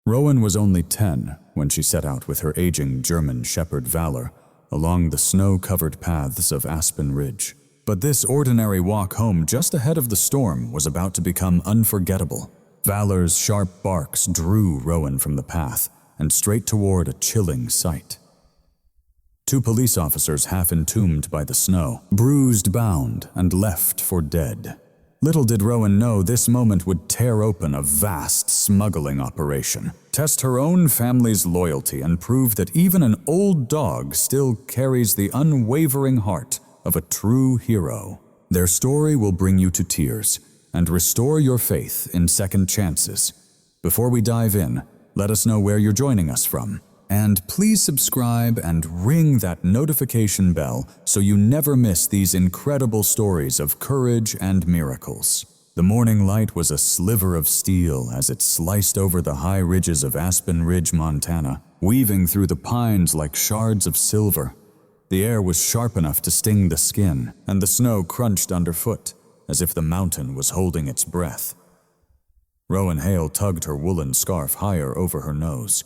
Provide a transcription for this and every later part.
Rowan was only 10 when she set out with her aging German Shepherd Valor along the snow-covered paths of Aspen Ridge. But this ordinary walk home just ahead of the storm was about to become unforgettable. Valor's sharp barks drew Rowan from the path and straight toward a chilling sight. 2 police officers half entombed by the snow, bruised, bound, and left for dead. Little did Rowan know this moment would tear open a vast smuggling operation, test her own family's loyalty, and prove that even an old dog still carries the unwavering heart of a true hero. Their story will bring you to tears and restore your faith in second chances. Before we dive in, let us know where you're joining us from. And please subscribe and ring that notification bell so you never miss these incredible stories of courage and miracles. The morning light was a sliver of steel as it sliced over the high ridges of Aspen Ridge, Montana, weaving through the pines like shards of silver. The air was sharp enough to sting the skin, and the snow crunched underfoot, as if the mountain was holding its breath. Rowan Hale tugged her woolen scarf higher over her nose.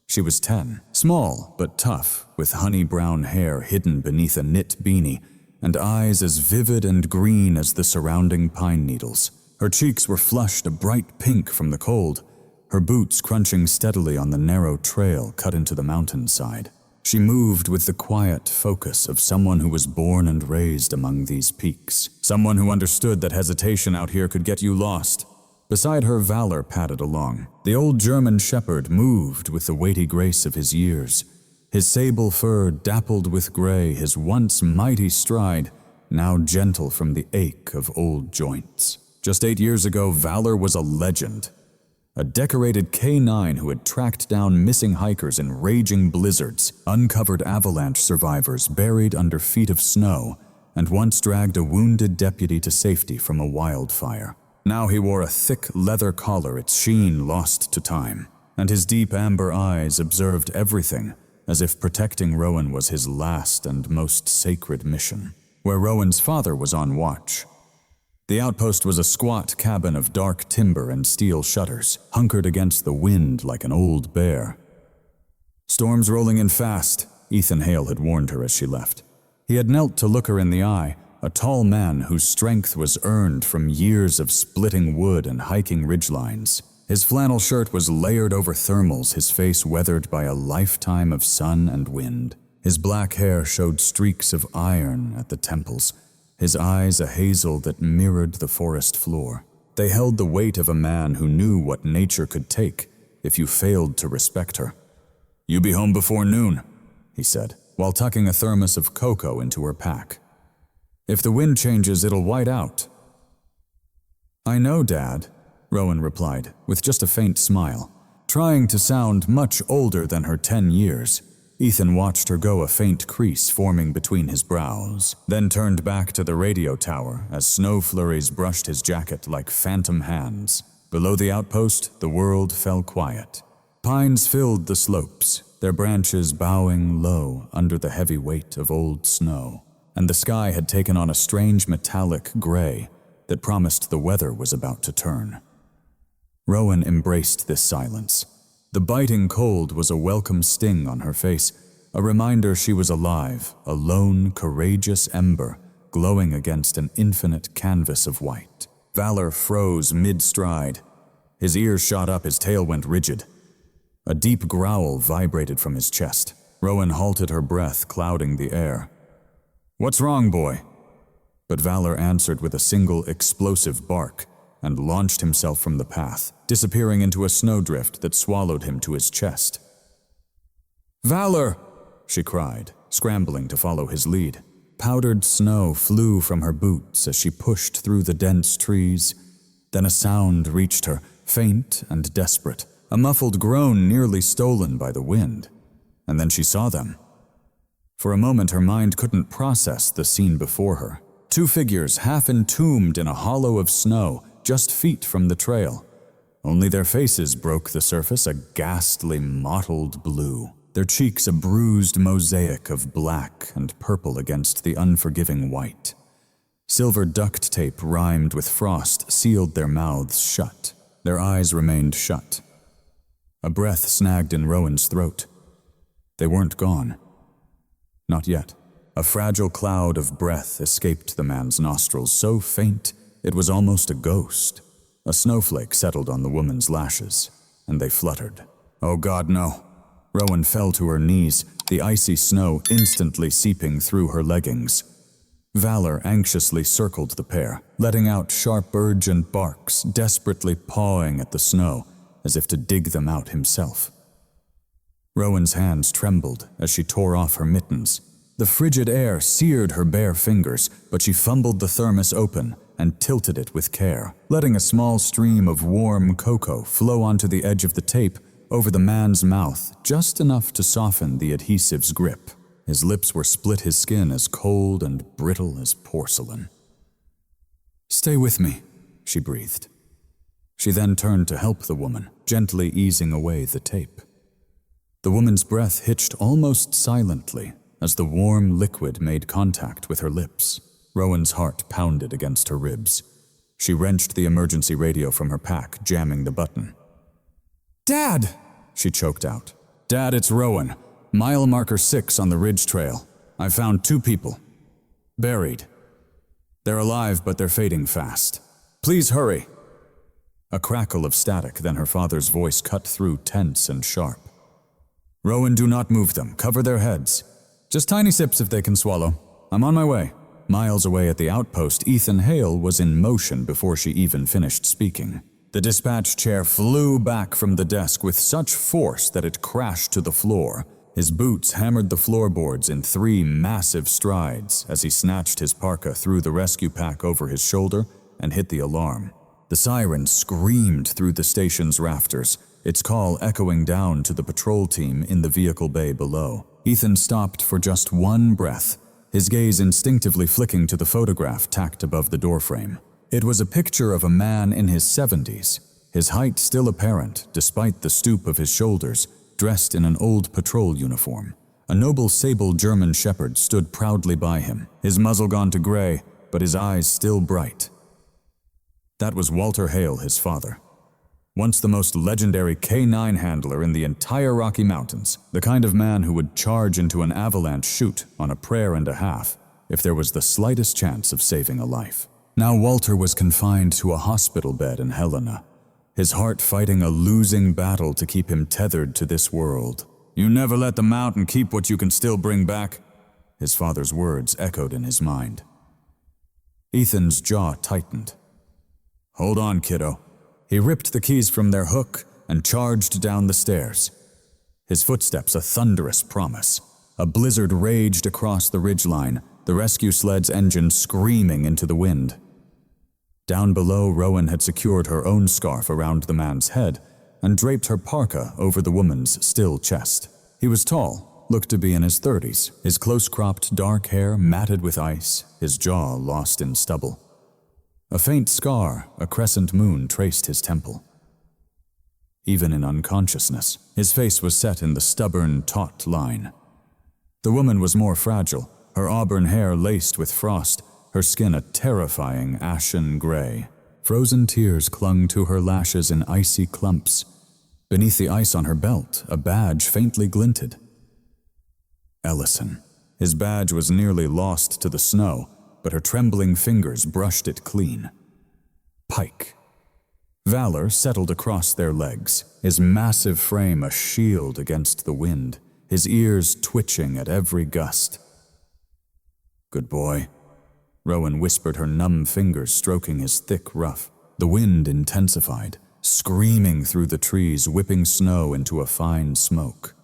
She was 10, small but tough, with honey-brown hair hidden beneath a knit beanie, and eyes as vivid and green as the surrounding pine needles. Her cheeks were flushed a bright pink from the cold, her boots crunching steadily on the narrow trail cut into the mountainside. She moved with the quiet focus of someone who was born and raised among these peaks, someone who understood that hesitation out here could get you lost. Beside her, Valor padded along. The old German Shepherd moved with the weighty grace of his years. His sable fur dappled with gray, his once mighty stride, now gentle from the ache of old joints. Just 8 years ago, Valor was a legend. A decorated K9 who had tracked down missing hikers in raging blizzards, uncovered avalanche survivors buried under feet of snow, and once dragged a wounded deputy to safety from a wildfire. Now he wore a thick leather collar, its sheen lost to time, and his deep amber eyes observed everything, as if protecting Rowan was his last and most sacred mission. Where Rowan's father was on watch. The outpost was a squat cabin of dark timber and steel shutters, hunkered against the wind like an old bear. "Storm's rolling in fast," Ethan Hale had warned her as she left. He had knelt to look her in the eye, a tall man whose strength was earned from years of splitting wood and hiking ridgelines. His flannel shirt was layered over thermals, his face weathered by a lifetime of sun and wind. His black hair showed streaks of iron at the temples, his eyes a hazel that mirrored the forest floor. They held the weight of a man who knew what nature could take if you failed to respect her. "You be home before noon," he said, while tucking a thermos of cocoa into her pack. "If the wind changes, it'll white out." "I know, Dad," Rowan replied, with just a faint smile. Trying to sound much older than her 10 years, Ethan watched her go, a faint crease forming between his brows, then turned back to the radio tower as snow flurries brushed his jacket like phantom hands. Below the outpost, the world fell quiet. Pines filled the slopes, their branches bowing low under the heavy weight of old snow, and the sky had taken on a strange metallic gray that promised the weather was about to turn. Rowan embraced this silence. The biting cold was a welcome sting on her face, a reminder she was alive, a lone, courageous ember glowing against an infinite canvas of white. Valor froze mid-stride. His ears shot up, his tail went rigid. A deep growl vibrated from his chest. Rowan halted, her breath clouding the air. "What's wrong, boy?" But Valor answered with a single explosive bark and launched himself from the path, disappearing into a snowdrift that swallowed him to his chest. "Valor!" she cried, scrambling to follow his lead. Powdered snow flew from her boots as she pushed through the dense trees. Then a sound reached her, faint and desperate, a muffled groan nearly stolen by the wind. And then she saw them. For a moment her mind couldn't process the scene before her. 2 figures half entombed in a hollow of snow, just feet from the trail. Only their faces broke the surface, a ghastly mottled blue, their cheeks a bruised mosaic of black and purple against the unforgiving white. Silver duct tape rhymed with frost sealed their mouths shut. Their eyes remained shut. A breath snagged in Rowan's throat. They weren't gone. Not yet. A fragile cloud of breath escaped the man's nostrils, so faint it was almost a ghost. A snowflake settled on the woman's lashes, and they fluttered. Oh God, no. Rowan fell to her knees, the icy snow instantly seeping through her leggings. Valor anxiously circled the pair, letting out sharp urgent barks, desperately pawing at the snow, as if to dig them out himself. Rowan's hands trembled as she tore off her mittens. The frigid air seared her bare fingers, but she fumbled the thermos open and tilted it with care, letting a small stream of warm cocoa flow onto the edge of the tape over the man's mouth, just enough to soften the adhesive's grip. His lips were split, his skin as cold and brittle as porcelain. "Stay with me," she breathed. She then turned to help the woman, gently easing away the tape. The woman's breath hitched almost silently as the warm liquid made contact with her lips. Rowan's heart pounded against her ribs. She wrenched the emergency radio from her pack, jamming the button. "Dad!" she choked out. "Dad, it's Rowan. Mile marker 6 on the ridge trail. I found 2 people. Buried. They're alive, but they're fading fast. Please hurry." A crackle of static, then her father's voice cut through, tense and sharp. "Rowan, do not move them. Cover their heads. Just tiny sips if they can swallow. I'm on my way." Miles away at the outpost, Ethan Hale was in motion before she even finished speaking. The dispatch chair flew back from the desk with such force that it crashed to the floor. His boots hammered the floorboards in 3 massive strides as he snatched his parka, threw the rescue pack over his shoulder, and hit the alarm. The siren screamed through the station's rafters, its call echoing down to the patrol team in the vehicle bay below. Ethan stopped for just one breath, his gaze instinctively flicking to the photograph tacked above the doorframe. It was a picture of a man in his 70s, his height still apparent despite the stoop of his shoulders, dressed in an old patrol uniform. A noble sable German shepherd stood proudly by him, his muzzle gone to gray, but his eyes still bright. That was Walter Hale, his father. Once the most legendary K9 handler in the entire Rocky Mountains, the kind of man who would charge into an avalanche chute on a prayer and a half if there was the slightest chance of saving a life. Now Walter was confined to a hospital bed in Helena, his heart fighting a losing battle to keep him tethered to this world. "You never let them out and keep what you can still bring back," his father's words echoed in his mind. Ethan's jaw tightened. "Hold on, kiddo." He ripped the keys from their hook and charged down the stairs. His footsteps a thunderous promise. A blizzard raged across the ridgeline, the rescue sled's engine screaming into the wind. Down below, Rowan had secured her own scarf around the man's head and draped her parka over the woman's still chest. He was tall, looked to be in his 30s, his close-cropped dark hair matted with ice, his jaw lost in stubble. A faint scar, a crescent moon, traced his temple. Even in unconsciousness, his face was set in the stubborn, taut line. The woman was more fragile, her auburn hair laced with frost, her skin a terrifying ashen gray. Frozen tears clung to her lashes in icy clumps. Beneath the ice on her belt, a badge faintly glinted. Ellison. His badge was nearly lost to the snow, but her trembling fingers brushed it clean. Pike. Valor settled across their legs, his massive frame a shield against the wind, his ears twitching at every gust. "Good boy," Rowan whispered, her numb fingers stroking his thick ruff. The wind intensified, screaming through the trees, whipping snow into a fine smoke.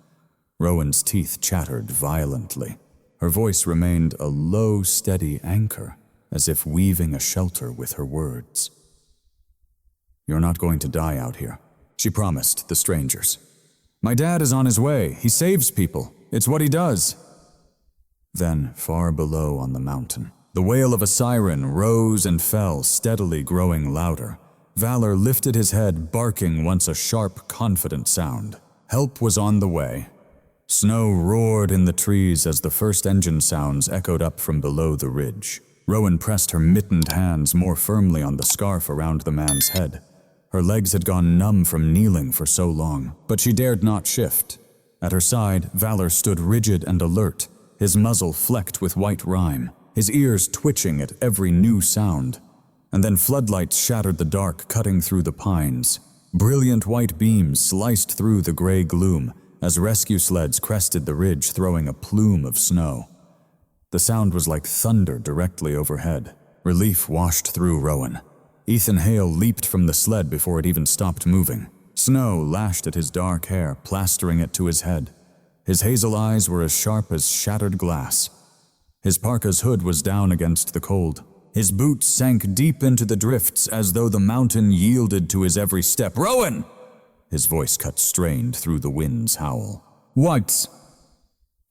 Rowan's teeth chattered violently. Her voice remained a low, steady anchor, as if weaving a shelter with her words. "You're not going to die out here," she promised the strangers. "My dad is on his way. He saves people. It's what he does." Then, far below on the mountain, the wail of a siren rose and fell, steadily growing louder. Valor lifted his head, barking once a sharp, confident sound. Help was on the way. Snow roared in the trees as the first engine sounds echoed up from below the ridge. Rowan pressed her mittened hands more firmly on the scarf around the man's head. Her legs had gone numb from kneeling for so long, but she dared not shift. At her side, Valor stood rigid and alert, his muzzle flecked with white rime, his ears twitching at every new sound. And then floodlights shattered the dark, cutting through the pines. Brilliant white beams sliced through the gray gloom as rescue sleds crested the ridge, throwing a plume of snow. The sound was like thunder directly overhead. Relief washed through Rowan. Ethan Hale leaped from the sled before it even stopped moving. Snow lashed at his dark hair, plastering it to his head. His hazel eyes were as sharp as shattered glass. His parka's hood was down against the cold. His boots sank deep into the drifts as though the mountain yielded to his every step. "Rowan!" His voice cut strained through the wind's howl. "What?"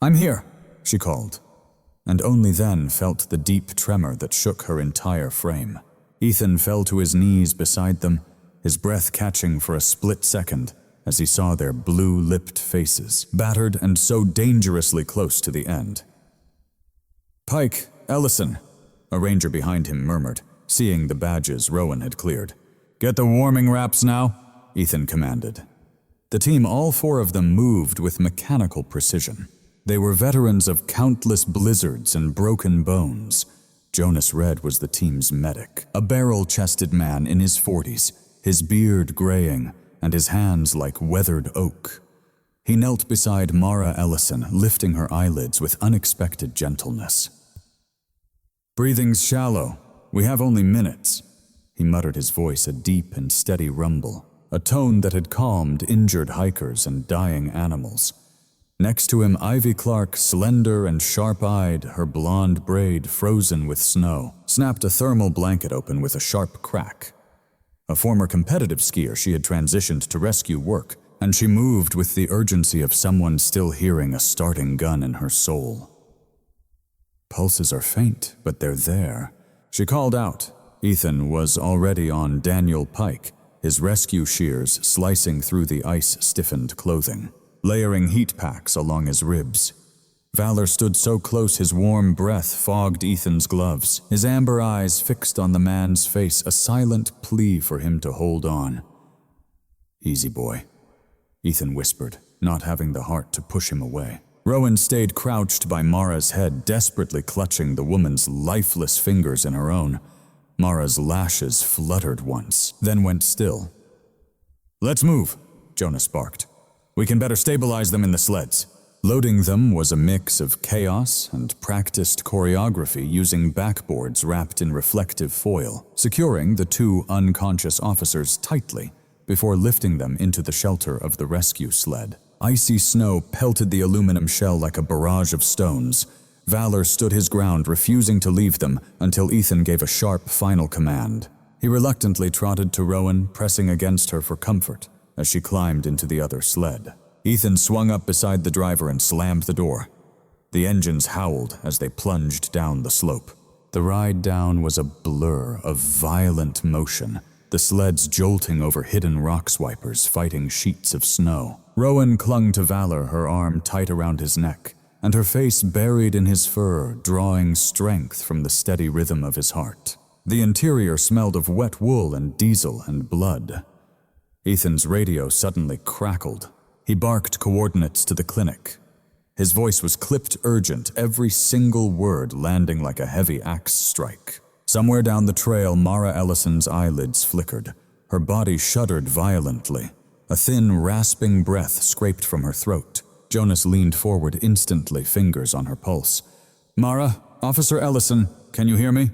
"I'm here," she called, and only then felt the deep tremor that shook her entire frame. Ethan fell to his knees beside them, his breath catching for a split second as he saw their blue-lipped faces, battered and so dangerously close to the end. "Pike, Ellison," a ranger behind him murmured, seeing the badges Rowan had cleared. "Get the warming wraps now," Ethan commanded. The team, all four of them, moved with mechanical precision. They were veterans of countless blizzards and broken bones. Jonas Red was the team's medic, a barrel-chested man in his 40s, his beard graying and his hands like weathered oak. He knelt beside Mara Ellison, lifting her eyelids with unexpected gentleness. "Breathing's shallow. We have only minutes." He muttered, his voice a deep and steady rumble, a tone that had calmed injured hikers and dying animals. Next to him, Ivy Clark, slender and sharp-eyed, her blonde braid frozen with snow, snapped a thermal blanket open with a sharp crack. A former competitive skier, she had transitioned to rescue work, and she moved with the urgency of someone still hearing a starting gun in her soul. "Pulses are faint, but they're there," she called out. Ethan was already on Daniel Pike, his rescue shears slicing through the ice-stiffened clothing, layering heat packs along his ribs. Valor stood so close his warm breath fogged Ethan's gloves, his amber eyes fixed on the man's face, a silent plea for him to hold on. "Easy, boy," Ethan whispered, not having the heart to push him away. Rowan stayed crouched by Mara's head, desperately clutching the woman's lifeless fingers in her own. Mara's lashes fluttered once, then went still. "Let's move," Jonas barked. "We can better stabilize them in the sleds." Loading them was a mix of chaos and practiced choreography using backboards wrapped in reflective foil, securing the two unconscious officers tightly before lifting them into the shelter of the rescue sled. Icy snow pelted the aluminum shell like a barrage of stones. Valor stood his ground, refusing to leave them until Ethan gave a sharp final command. He reluctantly trotted to Rowan, pressing against her for comfort as she climbed into the other sled. Ethan swung up beside the driver and slammed the door. The engines howled as they plunged down the slope. The ride down was a blur of violent motion, the sleds jolting over hidden rock swipers, fighting sheets of snow. Rowan clung to Valor, her arm tight around his neck, and her face buried in his fur, drawing strength from the steady rhythm of his heart. The interior smelled of wet wool and diesel and blood. Ethan's radio suddenly crackled. He barked coordinates to the clinic. His voice was clipped urgent, every single word landing like a heavy axe strike. Somewhere down the trail, Mara Ellison's eyelids flickered. Her body shuddered violently. A thin, rasping breath scraped from her throat. Jonas leaned forward instantly, fingers on her pulse. "Mara, Officer Ellison, can you hear me?"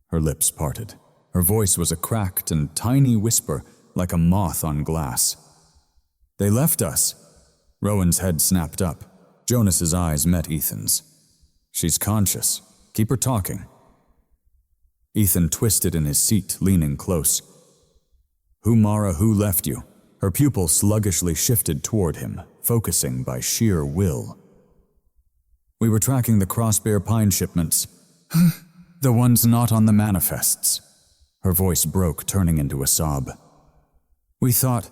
Her lips parted. Her voice was a cracked and tiny whisper, like a moth on glass. "They left us." Rowan's head snapped up. Jonas's eyes met Ethan's. "She's conscious. Keep her talking." Ethan twisted in his seat, leaning close. "Who, Mara, who left you?" Her pupil sluggishly shifted toward him, focusing by sheer will. "We were tracking the Crossbear Pine shipments. The ones not on the manifests." Her voice broke, turning into a sob. "We thought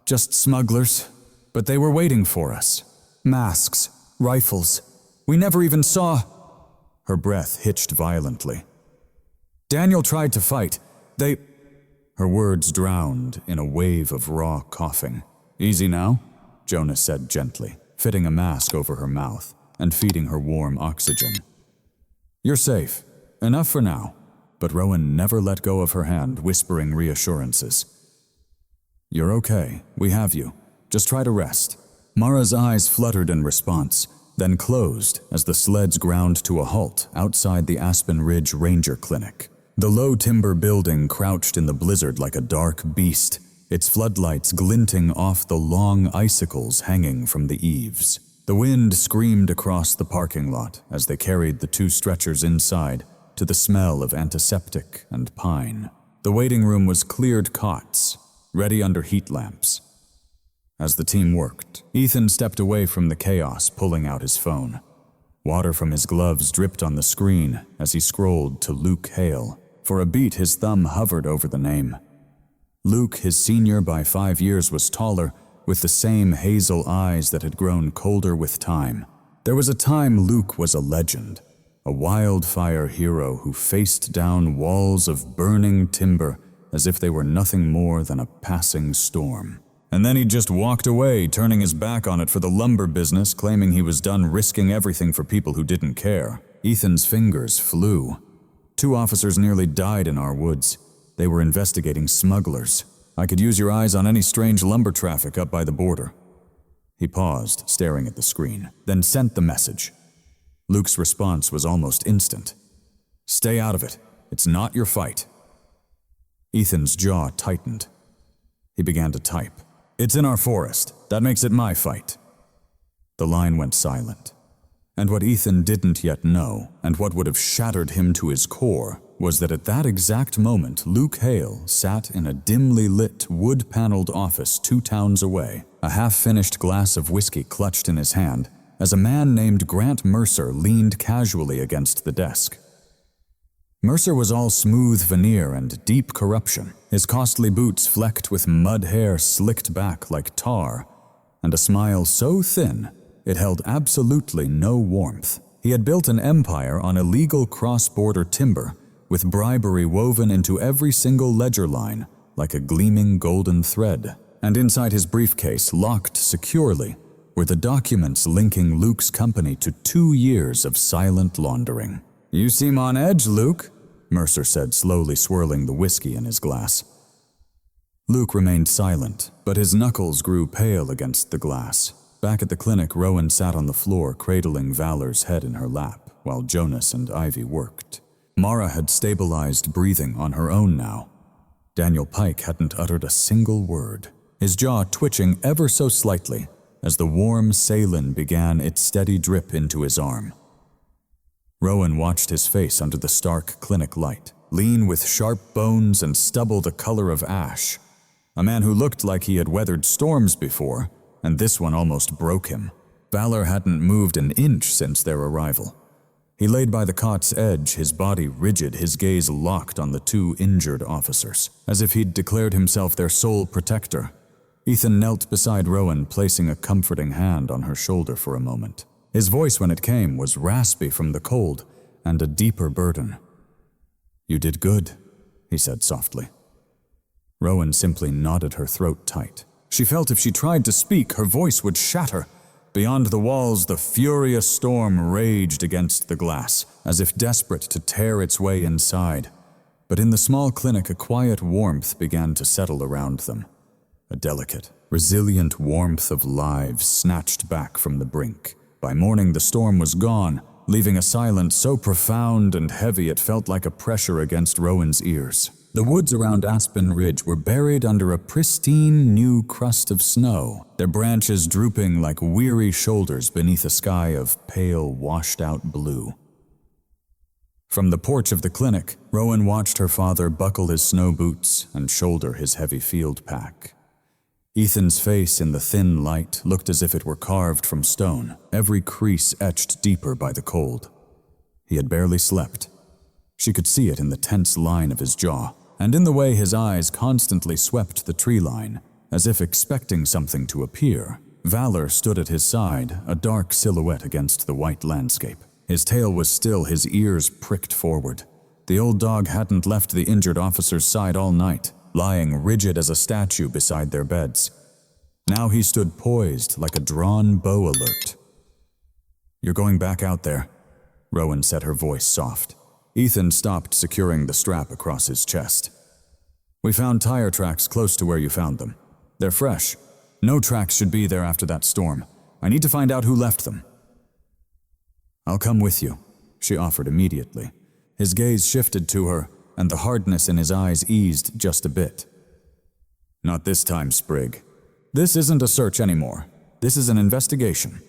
just smugglers, but they were waiting for us. Masks, rifles. We never even saw—" Her breath hitched violently. "Daniel tried to fight. her words drowned in a wave of raw coughing. "Easy now," Jonas said gently, fitting a mask over her mouth and feeding her warm oxygen. "You're safe. Enough for now." But Rowan never let go of her hand, whispering reassurances. "You're okay. We have you. Just try to rest." Mara's eyes fluttered in response, then closed as the sleds ground to a halt outside the Aspen Ridge Ranger Clinic. The low timber building crouched in the blizzard like a dark beast, its floodlights glinting off the long icicles hanging from the eaves. The wind screamed across the parking lot as they carried the two stretchers inside to the smell of antiseptic and pine. The waiting room was cleared cots, ready under heat lamps. As the team worked, Ethan stepped away from the chaos, pulling out his phone. Water from his gloves dripped on the screen as he scrolled to Luke Hale. For a beat, his thumb hovered over the name. Luke, his senior by 5 years, was taller, with the same hazel eyes that had grown colder with time. There was a time Luke was a legend, a wildfire hero who faced down walls of burning timber as if they were nothing more than a passing storm. And then he just walked away, turning his back on it for the lumber business, claiming he was done risking everything for people who didn't care. Ethan's fingers flew. 2 officers nearly died in our woods. They were investigating smugglers. I could use your eyes on any strange lumber traffic up by the border. He paused, staring at the screen, then sent the message. Luke's response was almost instant. "Stay out of it. It's not your fight." Ethan's jaw tightened. He began to type. "It's in our forest. That makes it my fight." The line went silent. And what Ethan didn't yet know, and what would have shattered him to his core, was that at that exact moment, Luke Hale sat in a dimly lit, wood-paneled office 2 towns away, a half-finished glass of whiskey clutched in his hand, as a man named Grant Mercer leaned casually against the desk. Mercer was all smooth veneer and deep corruption, his costly boots flecked with mud hair slicked back like tar, and a smile so thin it held absolutely no warmth. He had built an empire on illegal cross-border timber, with bribery woven into every single ledger line like a gleaming golden thread. And inside his briefcase, locked securely, were the documents linking Luke's company to 2 years of silent laundering. "You seem on edge, Luke," Mercer said, slowly swirling the whiskey in his glass. Luke remained silent, but his knuckles grew pale against the glass. Back at the clinic, Rowan sat on the floor, cradling Valor's head in her lap, while Jonas and Ivy worked. Mara had stabilized breathing on her own now. Daniel Pike hadn't uttered a single word, his jaw twitching ever so slightly as the warm saline began its steady drip into his arm. Rowan watched his face under the stark clinic light, lean with sharp bones and stubble the color of ash. A man who looked like he had weathered storms before, and this one almost broke him. Valor hadn't moved an inch since their arrival. He laid by the cot's edge, his body rigid, his gaze locked on the 2 injured officers, as if he'd declared himself their sole protector. Ethan knelt beside Rowan, placing a comforting hand on her shoulder for a moment. His voice, when it came, was raspy from the cold and a deeper burden. "You did good," he said softly. Rowan simply nodded, her throat tight. She felt if she tried to speak, her voice would shatter. Beyond the walls, the furious storm raged against the glass, as if desperate to tear its way inside. But in the small clinic, a quiet warmth began to settle around them. A delicate, resilient warmth of lives snatched back from the brink. By morning, the storm was gone, leaving a silence so profound and heavy it felt like a pressure against Rowan's ears. The woods around Aspen Ridge were buried under a pristine new crust of snow, their branches drooping like weary shoulders beneath a sky of pale, washed-out blue. From the porch of the clinic, Rowan watched her father buckle his snow boots and shoulder his heavy field pack. Ethan's face in the thin light looked as if it were carved from stone, every crease etched deeper by the cold. He had barely slept. She could see it in the tense line of his jaw, and in the way his eyes constantly swept the tree line, as if expecting something to appear. Valor stood at his side, a dark silhouette against the white landscape. His tail was still, his ears pricked forward. The old dog hadn't left the injured officer's side all night. lying rigid as a statue beside their beds. Now he stood poised like a drawn bow alert. "You're going back out there," Rowan said, her voice soft. Ethan stopped securing the strap across his chest. "We found tire tracks close to where you found them. They're fresh. No tracks should be there after that storm. I need to find out who left them." "I'll come with you," she offered immediately. His gaze shifted to her, and the hardness in his eyes eased just a bit. "Not this time, Sprigg. This isn't a search anymore. This is an investigation."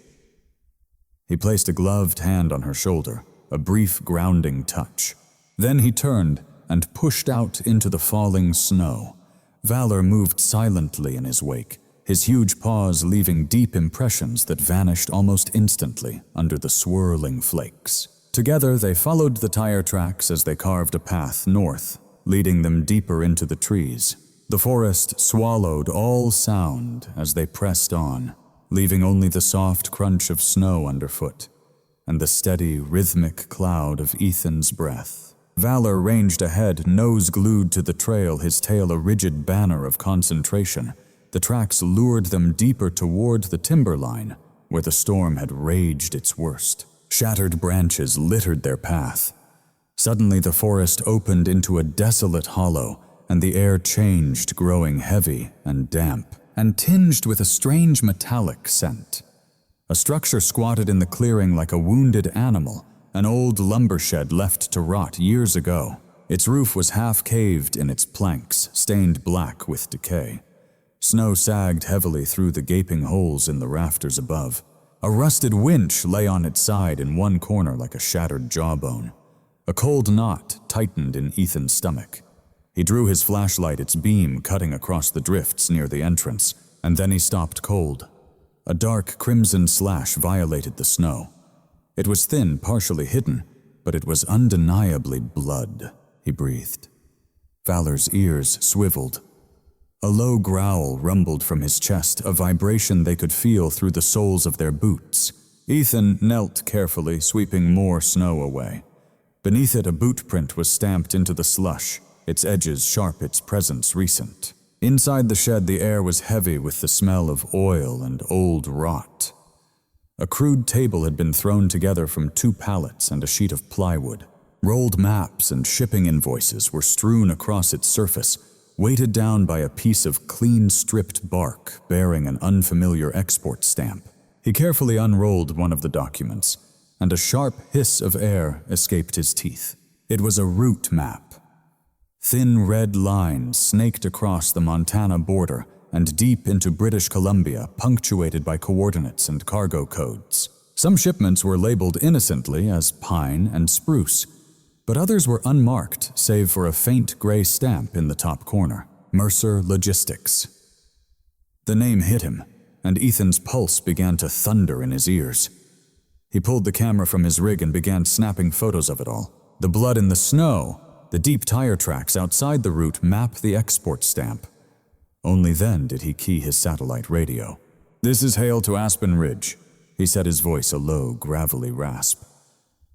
He placed a gloved hand on her shoulder, a brief grounding touch. Then he turned and pushed out into the falling snow. Valor moved silently in his wake, his huge paws leaving deep impressions that vanished almost instantly under the swirling flakes. Together they followed the tire tracks as they carved a path north, leading them deeper into the trees. The forest swallowed all sound as they pressed on, leaving only the soft crunch of snow underfoot and the steady, rhythmic cloud of Ethan's breath. Valor ranged ahead, nose glued to the trail, his tail a rigid banner of concentration. The tracks lured them deeper toward the timberline, where the storm had raged its worst. Shattered branches littered their path. Suddenly the forest opened into a desolate hollow, and the air changed, growing heavy and damp, and tinged with a strange metallic scent. A structure squatted in the clearing like a wounded animal, an old lumber shed left to rot years ago. Its roof was half-caved in its planks, stained black with decay. Snow sagged heavily through the gaping holes in the rafters above. A rusted winch lay on its side in one corner like a shattered jawbone. A cold knot tightened in Ethan's stomach. He drew his flashlight, its beam cutting across the drifts near the entrance, and then he stopped cold. A dark crimson slash violated the snow. It was thin, partially hidden, but it was undeniably blood, he breathed. Valor's ears swiveled. A low growl rumbled from his chest, a vibration they could feel through the soles of their boots. Ethan knelt carefully, sweeping more snow away. Beneath it, a boot print was stamped into the slush, its edges sharp, its presence recent. Inside the shed, the air was heavy with the smell of oil and old rot. A crude table had been thrown together from 2 pallets and a sheet of plywood. Rolled maps and shipping invoices were strewn across its surface, weighted down by a piece of clean-stripped bark bearing an unfamiliar export stamp. He carefully unrolled one of the documents, and a sharp hiss of air escaped his teeth. It was a route map. Thin red lines snaked across the Montana border and deep into British Columbia, punctuated by coordinates and cargo codes. Some shipments were labeled innocently as pine and spruce, but others were unmarked save for a faint gray stamp in the top corner, Mercer Logistics. The name hit him, and Ethan's pulse began to thunder in his ears. He pulled the camera from his rig and began snapping photos of it all. The blood in the snow, the deep tire tracks outside the route map the export stamp. Only then did he key his satellite radio. "This is Hale to Aspen Ridge," he said, his voice a low, gravelly rasp.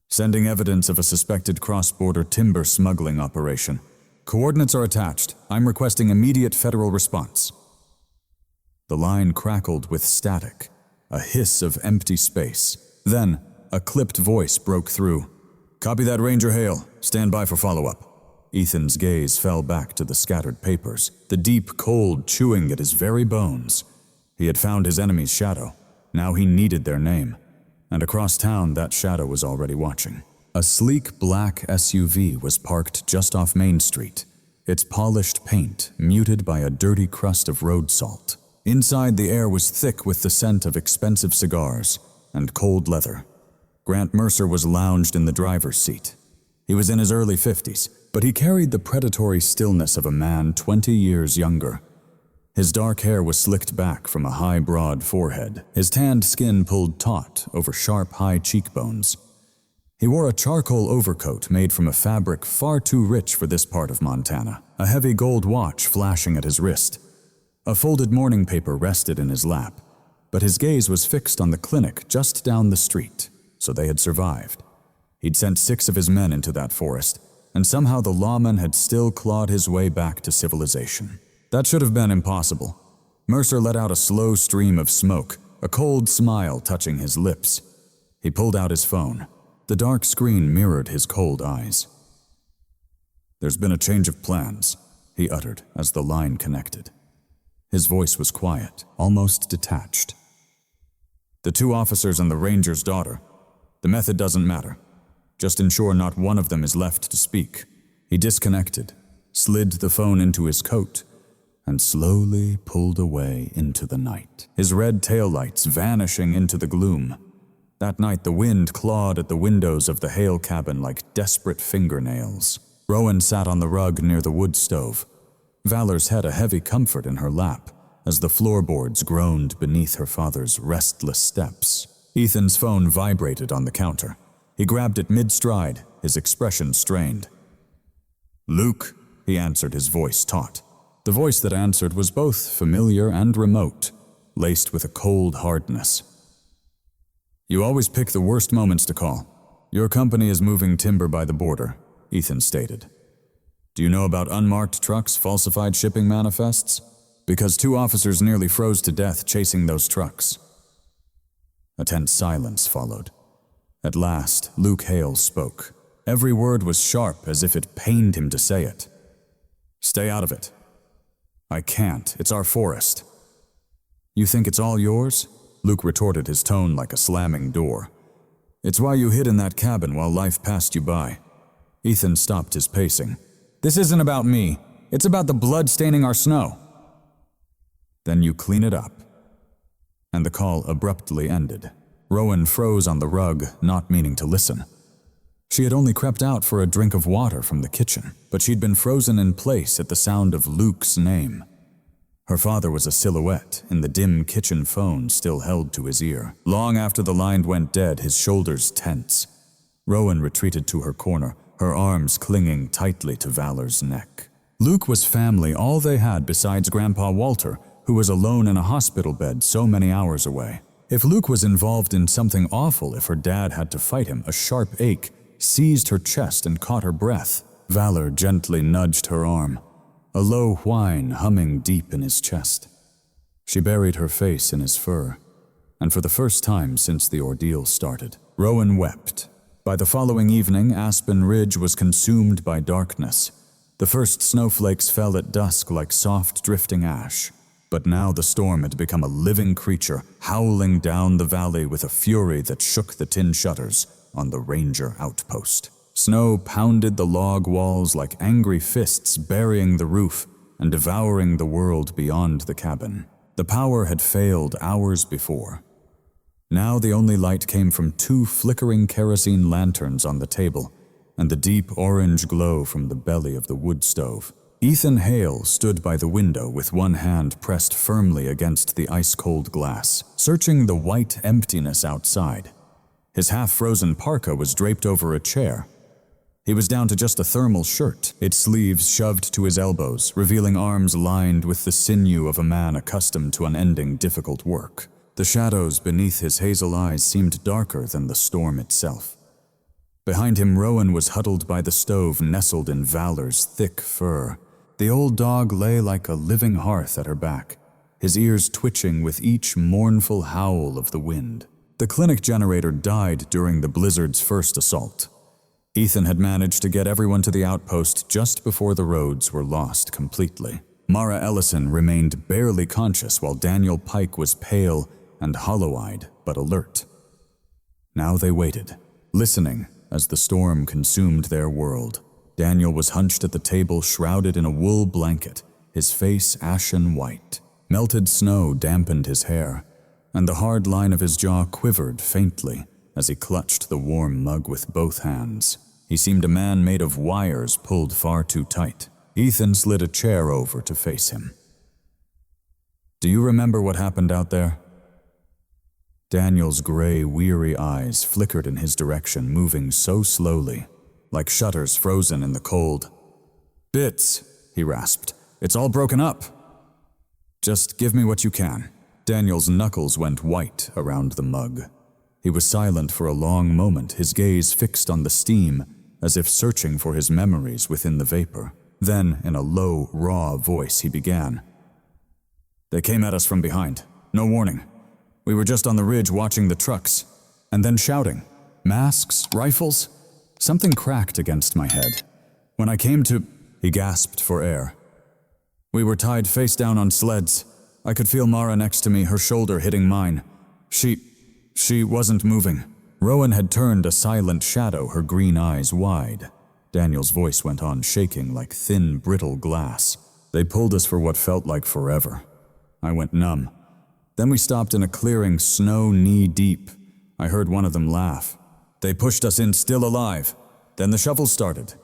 "Sending evidence of a suspected cross-border timber smuggling operation. Coordinates are attached. I'm requesting immediate federal response." The line crackled with static, a hiss of empty space. Then, a clipped voice broke through. "Copy that, Ranger Hale. Stand by for follow-up." Ethan's gaze fell back to the scattered papers, the deep cold chewing at his very bones. He had found his enemy's shadow. Now he needed their name. And across town, that shadow was already watching. A sleek black SUV was parked just off Main Street, its polished paint muted by a dirty crust of road salt. Inside, the air was thick with the scent of expensive cigars and cold leather. Grant Mercer was lounged in the driver's seat. He was in his early 50s, but he carried the predatory stillness of a man 20 years younger. His dark hair was slicked back from a high, broad forehead, his tanned skin pulled taut over sharp, high cheekbones. He wore a charcoal overcoat made from a fabric far too rich for this part of Montana, a heavy gold watch flashing at his wrist. A folded morning paper rested in his lap, but his gaze was fixed on the clinic just down the street, so they had survived. He'd sent 6 of his men into that forest, and somehow the lawman had still clawed his way back to civilization. That should have been impossible. Mercer let out a slow stream of smoke, a cold smile touching his lips. He pulled out his phone. The dark screen mirrored his cold eyes. "There's been a change of plans," he uttered as the line connected. His voice was quiet, almost detached. "The 2 officers and the ranger's daughter. The method doesn't matter. Just ensure not one of them is left to speak." He disconnected, slid the phone into his coat, and slowly pulled away into the night, his red taillights vanishing into the gloom. That night the wind clawed at the windows of the Hale cabin like desperate fingernails. Rowan sat on the rug near the wood stove. Valor's had a heavy comfort in her lap as the floorboards groaned beneath her father's restless steps. Ethan's phone vibrated on the counter. He grabbed it mid-stride, his expression strained. "Luke," he answered, his voice taut. The voice that answered was both familiar and remote, laced with a cold hardness. "You always pick the worst moments to call. Your company is moving timber by the border," Ethan stated. "Do you know about unmarked trucks, falsified shipping manifests? Because 2 officers nearly froze to death chasing those trucks." A tense silence followed. At last, Luke Hale spoke. Every word was sharp, as if it pained him to say it. "Stay out of it." "I can't. It's our forest." "You think it's all yours?" Luke retorted, his tone like a slamming door. "It's why you hid in that cabin while life passed you by." Ethan stopped his pacing. "This isn't about me. It's about the blood staining our snow." "Then you clean it up." And the call abruptly ended. Rowan froze on the rug, not meaning to listen. She had only crept out for a drink of water from the kitchen, but she'd been frozen in place at the sound of Luke's name. Her father was a silhouette in the dim kitchen phone still held to his ear. Long after the line went dead, his shoulders tense. Rowan retreated to her corner, her arms clinging tightly to Valor's neck. Luke was family, all they had besides Grandpa Walter, who was alone in a hospital bed so many hours away. If Luke was involved in something awful, if her dad had to fight him, a sharp ache seized her chest and caught her breath. Valor gently nudged her arm, a low whine humming deep in his chest. She buried her face in his fur, and for the first time since the ordeal started, Rowan wept. By the following evening, Aspen Ridge was consumed by darkness. The first snowflakes fell at dusk like soft drifting ash. But now the storm had become a living creature, howling down the valley with a fury that shook the tin shutters on the ranger outpost. Snow pounded the log walls like angry fists, burying the roof and devouring the world beyond the cabin. The power had failed hours before. Now the only light came from 2 flickering kerosene lanterns on the table and the deep orange glow from the belly of the wood stove. Ethan Hale stood by the window with one hand pressed firmly against the ice-cold glass, searching the white emptiness outside. His half-frozen parka was draped over a chair. He was down to just a thermal shirt, its sleeves shoved to his elbows, revealing arms lined with the sinew of a man accustomed to unending difficult work. The shadows beneath his hazel eyes seemed darker than the storm itself. Behind him, Rowan was huddled by the stove, nestled in Valor's thick fur. The old dog lay like a living hearth at her back, his ears twitching with each mournful howl of the wind. The clinic generator died during the blizzard's first assault. Ethan had managed to get everyone to the outpost just before the roads were lost completely. Mara Ellison remained barely conscious while Daniel Pike was pale and hollow-eyed but alert. Now they waited, listening as the storm consumed their world. Daniel was hunched at the table, shrouded in a wool blanket, his face ashen white. Melted snow dampened his hair, and the hard line of his jaw quivered faintly as he clutched the warm mug with both hands. He seemed a man made of wires pulled far too tight. Ethan slid a chair over to face him. "Do you remember what happened out there?" Daniel's gray, weary eyes flickered in his direction, moving so slowly, like shutters frozen in the cold. "Bits," he rasped. "It's all broken up." "Just give me what you can." Daniel's knuckles went white around the mug. He was silent for a long moment, his gaze fixed on the steam as if searching for his memories within the vapor. Then, in a low, raw voice, he began. "They came at us from behind. No warning. We were just on the ridge watching the trucks, and then shouting. Masks, rifles? Something cracked against my head. When I came to..." He gasped for air. "We were tied face down on sleds. I could feel Mara next to me, her shoulder hitting mine. She wasn't moving." Rowan had turned a silent shadow, her green eyes wide. Daniel's voice went on, shaking like thin, brittle glass. "They pulled us for what felt like forever. I went numb. Then we stopped in a clearing, snow knee-deep. I heard one of them laugh. They pushed us in still alive. Then the shuffle started."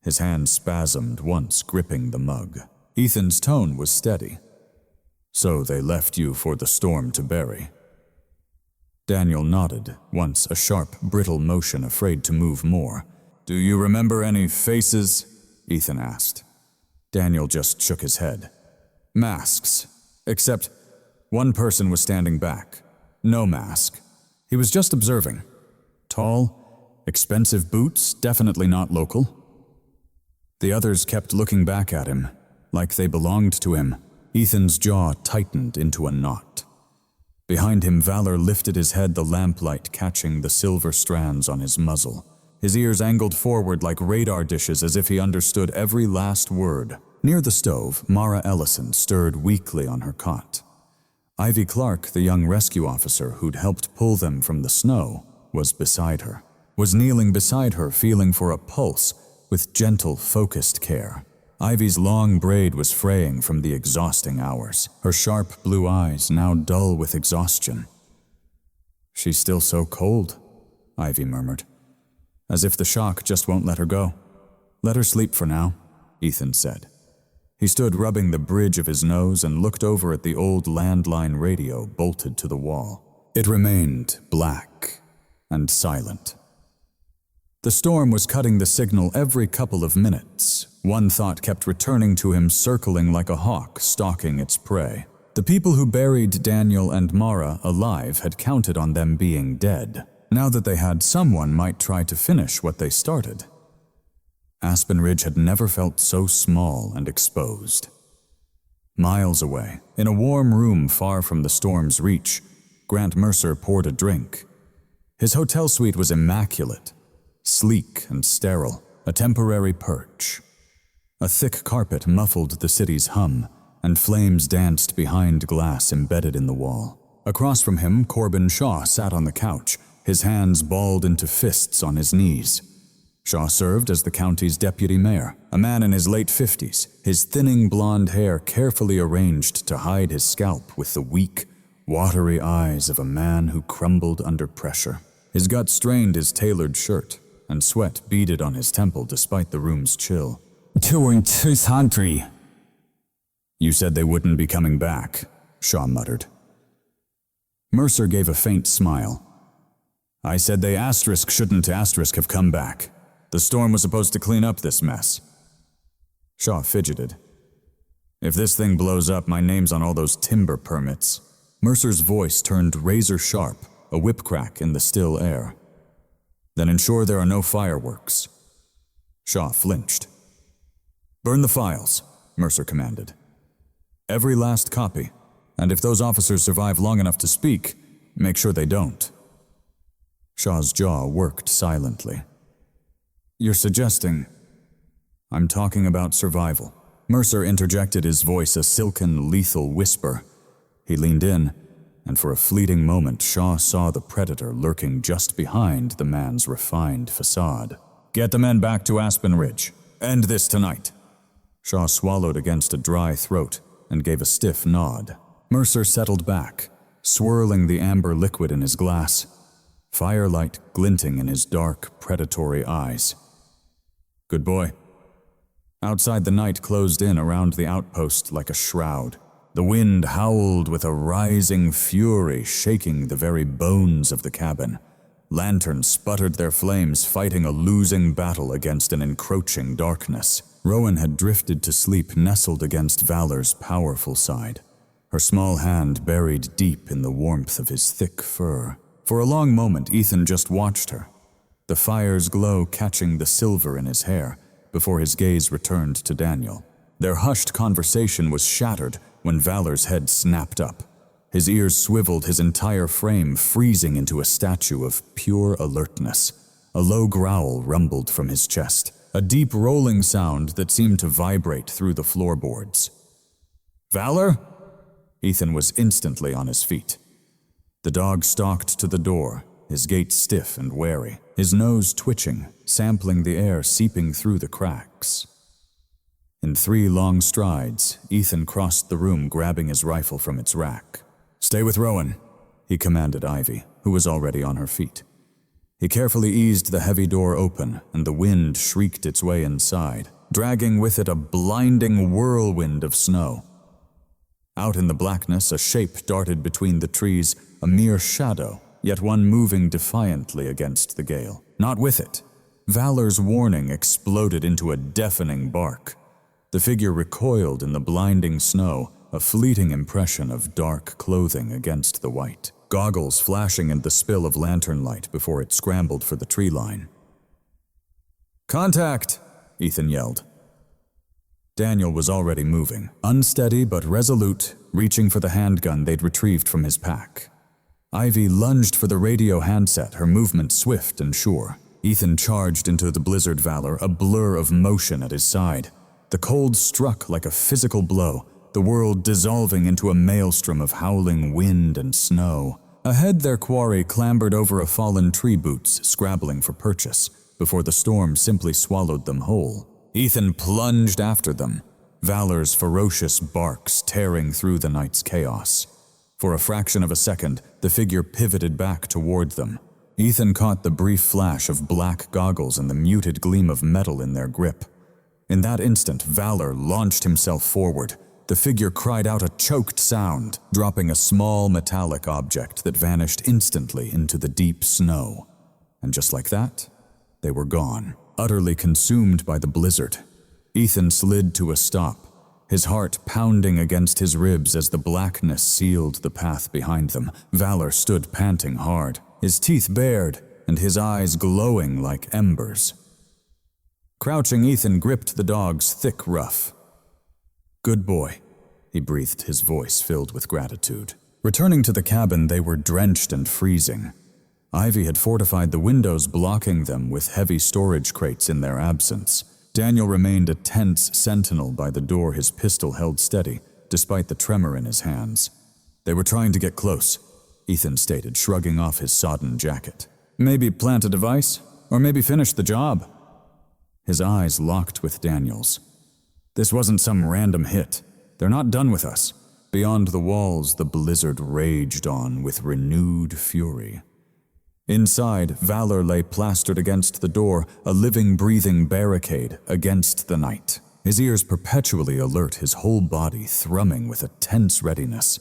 His hand spasmed once, gripping the mug. Ethan's tone was steady. "So they left you for the storm to bury?" Daniel nodded, once a sharp, brittle motion, afraid to move more. "Do you remember any faces?" Ethan asked. Daniel just shook his head. "Masks. Except one person was standing back. No mask. He was just observing. Tall, expensive boots, definitely not local." The others kept looking back at him, like they belonged to him. Ethan's jaw tightened into a knot. Behind him, Valor lifted his head, the lamplight catching the silver strands on his muzzle. His ears angled forward like radar dishes, as if he understood every last word. Near the stove, Mara Ellison stirred weakly on her cot. Ivy Clark, the young rescue officer who'd helped pull them from the snow, was beside her. Was kneeling beside her, feeling for a pulse with gentle, focused care. Ivy's long braid was fraying from the exhausting hours, her sharp blue eyes now dull with exhaustion. "She's still so cold," Ivy murmured, as if the shock just won't let her go. "Let her sleep for now," Ethan said. He stood rubbing the bridge of his nose and looked over at the old landline radio bolted to the wall. It remained black and silent. The storm was cutting the signal every couple of minutes. One thought kept returning to him, circling like a hawk stalking its prey. The people who buried Daniel and Mara alive had counted on them being dead. Now that they had, someone might try to finish what they started. Aspen Ridge had never felt so small and exposed. Miles away, in a warm room far from the storm's reach, Grant Mercer poured a drink. His hotel suite was immaculate, sleek and sterile, a temporary perch. A thick carpet muffled the city's hum, and flames danced behind glass embedded in the wall. Across from him, Corbin Shaw sat on the couch, his hands balled into fists on his knees. Shaw served as the county's deputy mayor, a man in his late 50s, his thinning blonde hair carefully arranged to hide his scalp with the weak, watery eyes of a man who crumbled under pressure. His gut strained his tailored shirt, and sweat beaded on his temple despite the room's chill. "Touring 200. "You said they wouldn't be coming back," Shaw muttered. Mercer gave a faint smile. "I said they shouldn't have come back. The storm was supposed to clean up this mess." Shaw fidgeted. "If this thing blows up, my name's on all those timber permits." Mercer's voice turned razor sharp, a whip crack in the still air. "Then ensure there are no fireworks." Shaw flinched. "Burn the files," Mercer commanded. "Every last copy, and if those officers survive long enough to speak, make sure they don't." Shaw's jaw worked silently. "You're suggesting..." "I'm talking about survival." Mercer interjected, his voice a silken, lethal whisper. He leaned in, and for a fleeting moment Shaw saw the predator lurking just behind the man's refined facade. "Get the men back to Aspen Ridge. End this tonight." Shaw swallowed against a dry throat and gave a stiff nod. Mercer settled back, swirling the amber liquid in his glass, firelight glinting in his dark, predatory eyes. "Good boy." Outside, the night closed in around the outpost like a shroud. The wind howled with a rising fury, shaking the very bones of the cabin. Lanterns sputtered their flames, fighting a losing battle against an encroaching darkness. Rowan had drifted to sleep, nestled against Valor's powerful side, her small hand buried deep in the warmth of his thick fur. For a long moment, Ethan just watched her, the fire's glow catching the silver in his hair before his gaze returned to Daniel. Their hushed conversation was shattered when Valor's head snapped up. His ears swiveled, his entire frame freezing into a statue of pure alertness. A low growl rumbled from his chest, a deep rolling sound that seemed to vibrate through the floorboards. "Valor?" Ethan was instantly on his feet. The dog stalked to the door, his gait stiff and wary, his nose twitching, sampling the air seeping through the cracks. In 3 long strides, Ethan crossed the room, grabbing his rifle from its rack. "Stay with Rowan," he commanded Ivy, who was already on her feet. He carefully eased the heavy door open, and the wind shrieked its way inside, dragging with it a blinding whirlwind of snow. Out in the blackness, a shape darted between the trees, a mere shadow, yet one moving defiantly against the gale. Not with it. Valor's warning exploded into a deafening bark. The figure recoiled in the blinding snow, a fleeting impression of dark clothing against the white, goggles flashing in the spill of lantern light before it scrambled for the tree line. "Contact!" Ethan yelled. Daniel was already moving, unsteady but resolute, reaching for the handgun they'd retrieved from his pack. Ivy lunged for the radio handset, her movement swift and sure. Ethan charged into the blizzard Valor, a blur of motion at his side. The cold struck like a physical blow, the world dissolving into a maelstrom of howling wind and snow. Ahead, their quarry clambered over a fallen tree boots, scrabbling for purchase, before the storm simply swallowed them whole. Ethan plunged after them, Valor's ferocious barks tearing through the night's chaos. For a fraction of a second, the figure pivoted back toward them. Ethan caught the brief flash of black goggles and the muted gleam of metal in their grip. In that instant, Valor launched himself forward. The figure cried out a choked sound, dropping a small metallic object that vanished instantly into the deep snow. And just like that, they were gone, utterly consumed by the blizzard. Ethan slid to a stop, his heart pounding against his ribs as the blackness sealed the path behind them. Valor stood panting hard, his teeth bared and his eyes glowing like embers. Crouching, Ethan gripped the dog's thick ruff. "Good boy," he breathed, his voice filled with gratitude. Returning to the cabin, they were drenched and freezing. Ivy had fortified the windows, blocking them with heavy storage crates in their absence. Daniel remained a tense sentinel by the door, his pistol held steady, despite the tremor in his hands. "They were trying to get close," Ethan stated, shrugging off his sodden jacket. "Maybe plant a device, or maybe finish the job." His eyes locked with Daniel's. "This wasn't some random hit. They're not done with us." Beyond the walls, the blizzard raged on with renewed fury. Inside, Valor lay plastered against the door, a living, breathing barricade against the night. His ears perpetually alert, his whole body thrumming with a tense readiness.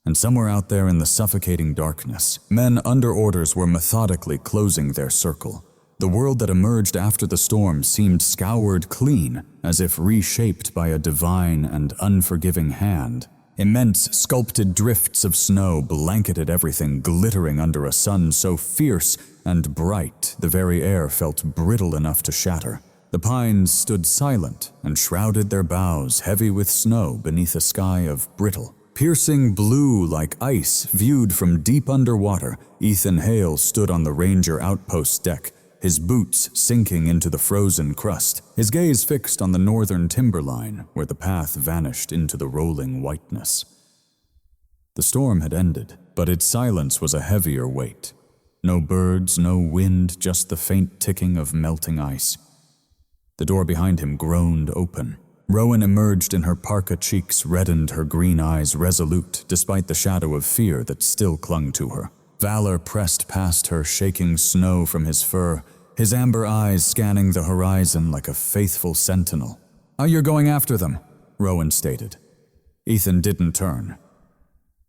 And somewhere out there in the suffocating darkness, men under orders were methodically closing their circle. The world that emerged after the storm seemed scoured clean, as if reshaped by a divine and unforgiving hand. Immense sculpted drifts of snow blanketed everything, glittering under a sun so fierce and bright the very air felt brittle enough to shatter. The pines stood silent and shrouded their boughs heavy with snow beneath a sky of brittle, piercing blue like ice viewed from deep underwater. Ethan Hale stood on the Ranger outpost deck, his boots sinking into the frozen crust, his gaze fixed on the northern timberline where the path vanished into the rolling whiteness. The storm had ended, but its silence was a heavier weight. No birds, no wind, just the faint ticking of melting ice. The door behind him groaned open. Rowan emerged, and her parka cheeks reddened, her green eyes resolute despite the shadow of fear that still clung to her. Valor pressed past her, shaking snow from his fur, his amber eyes scanning the horizon like a faithful sentinel. "Oh, you're going after them," Rowan stated. Ethan didn't turn.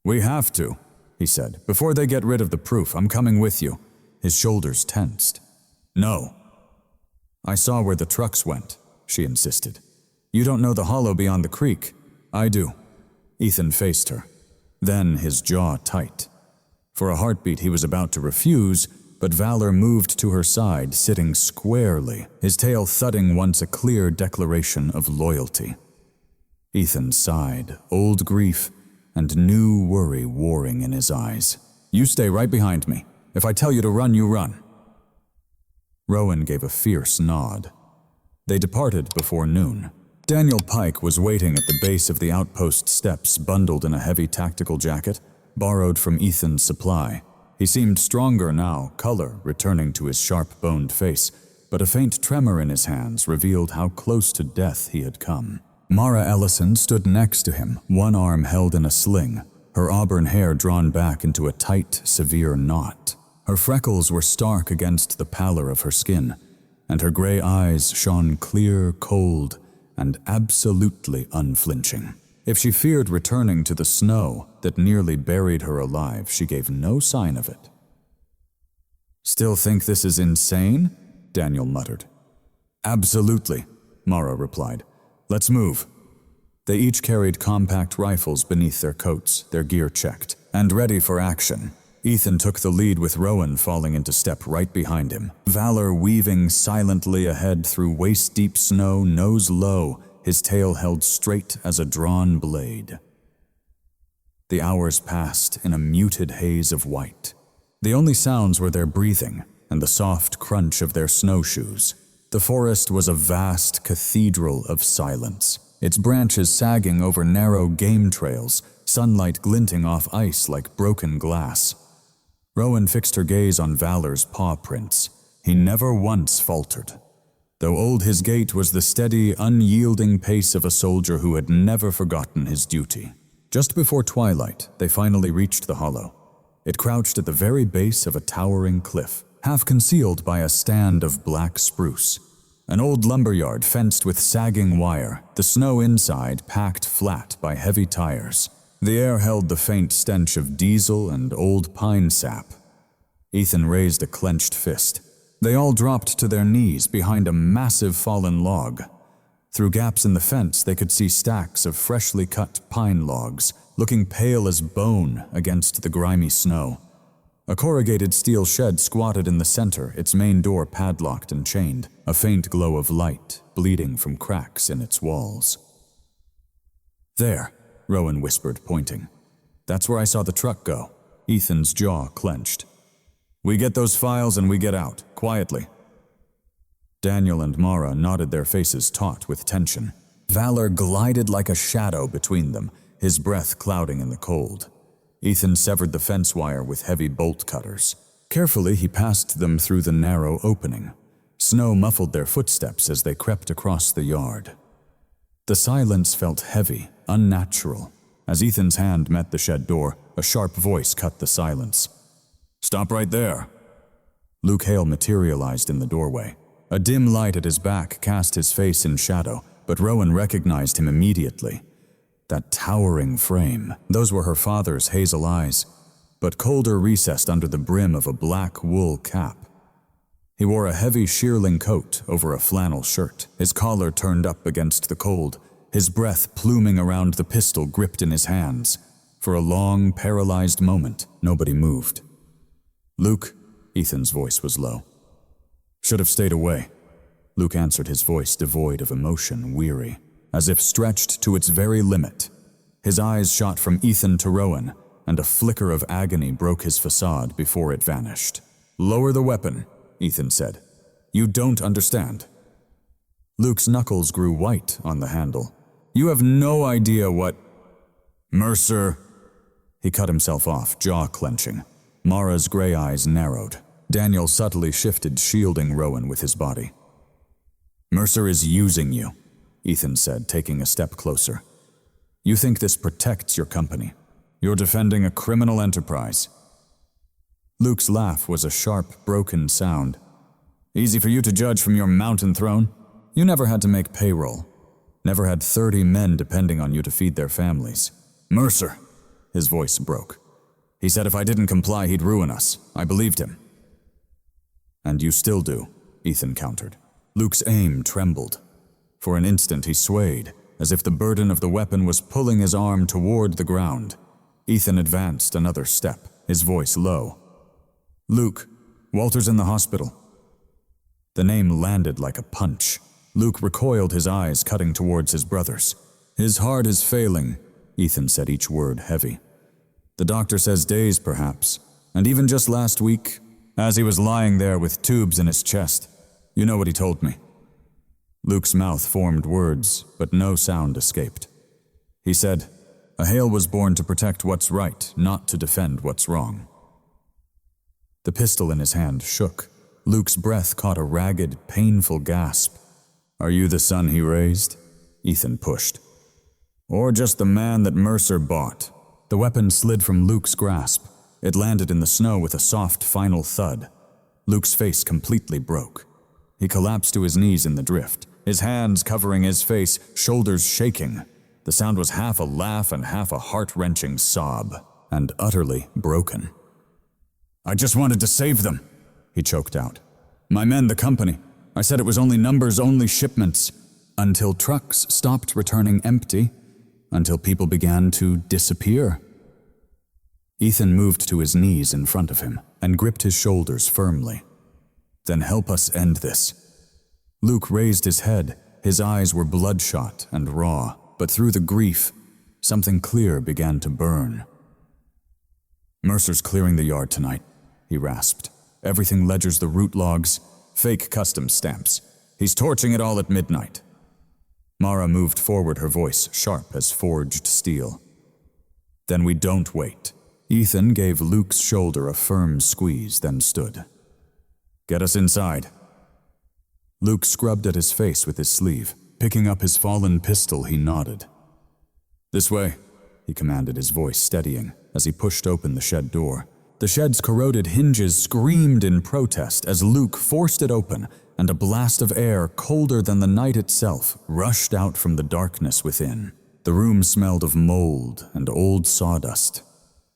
"We have to," he said. "Before they get rid of the proof, I'm coming with you." His shoulders tensed. "No." "I saw where the trucks went," she insisted. "You don't know the hollow beyond the creek." "I do." Ethan faced her. Then his jaw tight. For a heartbeat he was about to refuse, but Valor moved to her side, sitting squarely, his tail thudding once a clear declaration of loyalty. Ethan sighed, old grief and new worry warring in his eyes. "You stay right behind me. If I tell you to run, you run." Rowan gave a fierce nod. They departed before noon. Daniel Pike was waiting at the base of the outpost steps, bundled in a heavy tactical jacket, borrowed from Ethan's supply. He seemed stronger now, color returning to his sharp-boned face, but a faint tremor in his hands revealed how close to death he had come. Mara Ellison stood next to him, one arm held in a sling, her auburn hair drawn back into a tight, severe knot. Her freckles were stark against the pallor of her skin, and her gray eyes shone clear, cold, and absolutely unflinching. If she feared returning to the snow that nearly buried her alive, she gave no sign of it. "Still think this is insane?" Daniel muttered. "Absolutely," Mara replied. "Let's move." They each carried compact rifles beneath their coats, their gear checked, and ready for action. Ethan took the lead with Rowan falling into step right behind him. Valor weaving silently ahead through waist-deep snow, nose low, his tail held straight as a drawn blade. The hours passed in a muted haze of white. The only sounds were their breathing and the soft crunch of their snowshoes. The forest was a vast cathedral of silence, its branches sagging over narrow game trails, sunlight glinting off ice like broken glass. Rowan fixed her gaze on Valor's paw prints. He never once faltered. Though old, his gait was the steady, unyielding pace of a soldier who had never forgotten his duty. Just before twilight, they finally reached the hollow. It crouched at the very base of a towering cliff, half concealed by a stand of black spruce. An old lumberyard fenced with sagging wire, the snow inside packed flat by heavy tires. The air held the faint stench of diesel and old pine sap. Ethan raised a clenched fist. They all dropped to their knees behind a massive fallen log. Through gaps in the fence, they could see stacks of freshly cut pine logs, looking pale as bone against the grimy snow. A corrugated steel shed squatted in the center, its main door padlocked and chained, a faint glow of light bleeding from cracks in its walls. "There," Rowan whispered, pointing. "That's where I saw the truck go." Ethan's jaw clenched. "We get those files and we get out, quietly." Daniel and Mara nodded, their faces taut with tension. Valor glided like a shadow between them, his breath clouding in the cold. Ethan severed the fence wire with heavy bolt cutters. Carefully, he passed them through the narrow opening. Snow muffled their footsteps as they crept across the yard. The silence felt heavy, unnatural. As Ethan's hand met the shed door, a sharp voice cut the silence. "Stop right there." Luke Hale materialized in the doorway. A dim light at his back cast his face in shadow, but Rowan recognized him immediately. That towering frame, those were her father's hazel eyes, but colder recessed under the brim of a black wool cap. He wore a heavy shearling coat over a flannel shirt, his collar turned up against the cold, his breath pluming around the pistol gripped in his hands. For a long, paralyzed moment, nobody moved. "Luke," Ethan's voice was low. "Should have stayed away." Luke answered, his voice devoid of emotion, weary, as if stretched to its very limit. His eyes shot from Ethan to Rowan, and a flicker of agony broke his facade before it vanished. "Lower the weapon," Ethan said. "You don't understand." Luke's knuckles grew white on the handle. "You have no idea what—" "Mercer!" He cut himself off, jaw clenching. Mara's gray eyes narrowed. Daniel subtly shifted, shielding Rowan with his body. "Mercer is using you," Ethan said, taking a step closer. "You think this protects your company. You're defending a criminal enterprise." Luke's laugh was a sharp, broken sound. "Easy for you to judge from your mountain throne. You never had to make payroll. Never had 30 men depending on you to feed their families. Mercer!" His voice broke. "He said if I didn't comply, he'd ruin us. I believed him." "And you still do," Ethan countered. Luke's aim trembled. For an instant he swayed, as if the burden of the weapon was pulling his arm toward the ground. Ethan advanced another step, his voice low. "Luke, Walter's in the hospital." The name landed like a punch. Luke recoiled, his eyes cutting towards his brothers. "His heart is failing," Ethan said, each word heavy. "The doctor says days, perhaps. And even just last week, as he was lying there with tubes in his chest. You know what he told me." Luke's mouth formed words, but no sound escaped. He said, "A Hale was born to protect what's right, not to defend what's wrong." The pistol in his hand shook. Luke's breath caught a ragged, painful gasp. "Are you the son he raised?" Ethan pushed. "Or just the man that Mercer bought?" The weapon slid from Luke's grasp. It landed in the snow with a soft, final thud. Luke's face completely broke. He collapsed to his knees in the drift, his hands covering his face, shoulders shaking. The sound was half a laugh and half a heart-wrenching sob, and utterly broken. "I just wanted to save them," he choked out. "My men, the company. I said it was only numbers, only shipments. Until trucks stopped returning empty. Until people began to disappear." Ethan moved to his knees in front of him and gripped his shoulders firmly. "Then help us end this." Luke raised his head. His eyes were bloodshot and raw, but through the grief, something clear began to burn. "Mercer's clearing the yard tonight," he rasped. "Everything ledgers the route logs, fake customs stamps. He's torching it all at midnight." Mara moved forward, her voice sharp as forged steel. "Then we don't wait." Ethan gave Luke's shoulder a firm squeeze, then stood. "Get us inside." Luke scrubbed at his face with his sleeve. Picking up his fallen pistol, he nodded. "This way," he commanded, his voice steadying as he pushed open the shed door. The shed's corroded hinges screamed in protest as Luke forced it open, and a blast of air, colder than the night itself, rushed out from the darkness within. The room smelled of mold and old sawdust.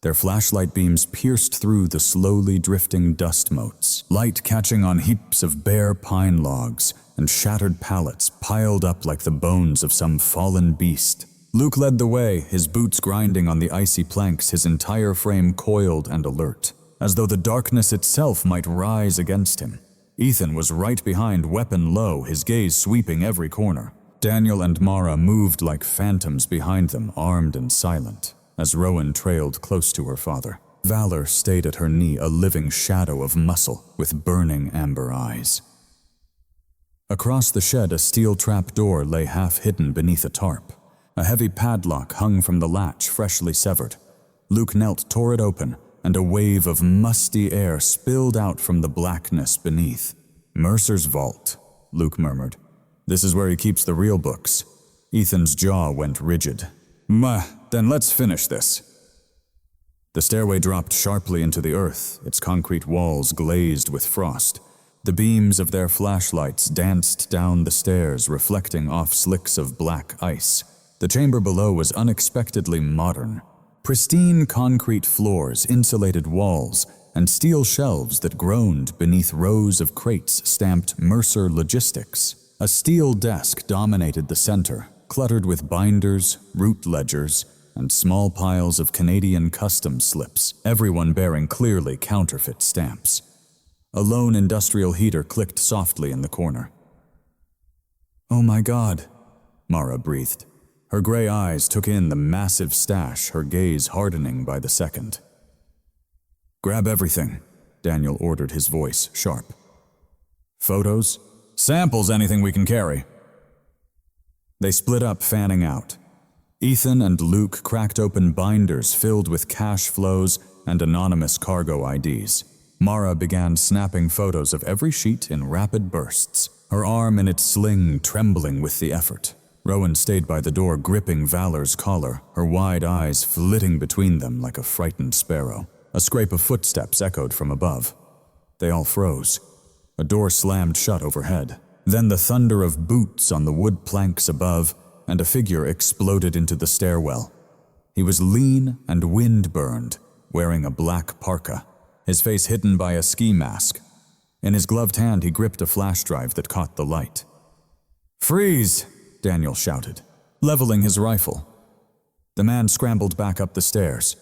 Their flashlight beams pierced through the slowly drifting dust motes, light catching on heaps of bare pine logs and shattered pallets piled up like the bones of some fallen beast. Luke led the way, his boots grinding on the icy planks, his entire frame coiled and alert, as though the darkness itself might rise against him. Ethan was right behind, weapon low, his gaze sweeping every corner. Daniel and Mara moved like phantoms behind them, armed and silent, as Rowan trailed close to her father. Valor stayed at her knee, a living shadow of muscle with burning amber eyes. Across the shed, a steel trap door lay half hidden beneath a tarp. A heavy padlock hung from the latch, freshly severed. Luke knelt, tore it open, and a wave of musty air spilled out from the blackness beneath. "Mercer's vault," Luke murmured. "This is where he keeps the real books." Ethan's jaw went rigid. Then let's finish this." The stairway dropped sharply into the earth, its concrete walls glazed with frost. The beams of their flashlights danced down the stairs, reflecting off slicks of black ice. The chamber below was unexpectedly modern. Pristine concrete floors, insulated walls, and steel shelves that groaned beneath rows of crates stamped Mercer Logistics. A steel desk dominated the center, cluttered with binders, route ledgers, and small piles of Canadian customs slips, everyone bearing clearly counterfeit stamps. A lone industrial heater clicked softly in the corner. "Oh my God," Mara breathed. Her gray eyes took in the massive stash, her gaze hardening by the second. "Grab everything," Daniel ordered, his voice sharp. "Photos? Samples, anything we can carry." They split up, fanning out. Ethan and Luke cracked open binders filled with cash flows and anonymous cargo IDs. Mara began snapping photos of every sheet in rapid bursts, her arm in its sling trembling with the effort. Rowan stayed by the door, gripping Valor's collar, her wide eyes flitting between them like a frightened sparrow. A scrape of footsteps echoed from above. They all froze. A door slammed shut overhead. Then the thunder of boots on the wood planks above, and a figure exploded into the stairwell. He was lean and wind-burned, wearing a black parka, his face hidden by a ski mask. In his gloved hand, he gripped a flash drive that caught the light. "Freeze!" Daniel shouted, leveling his rifle. The man scrambled back up the stairs.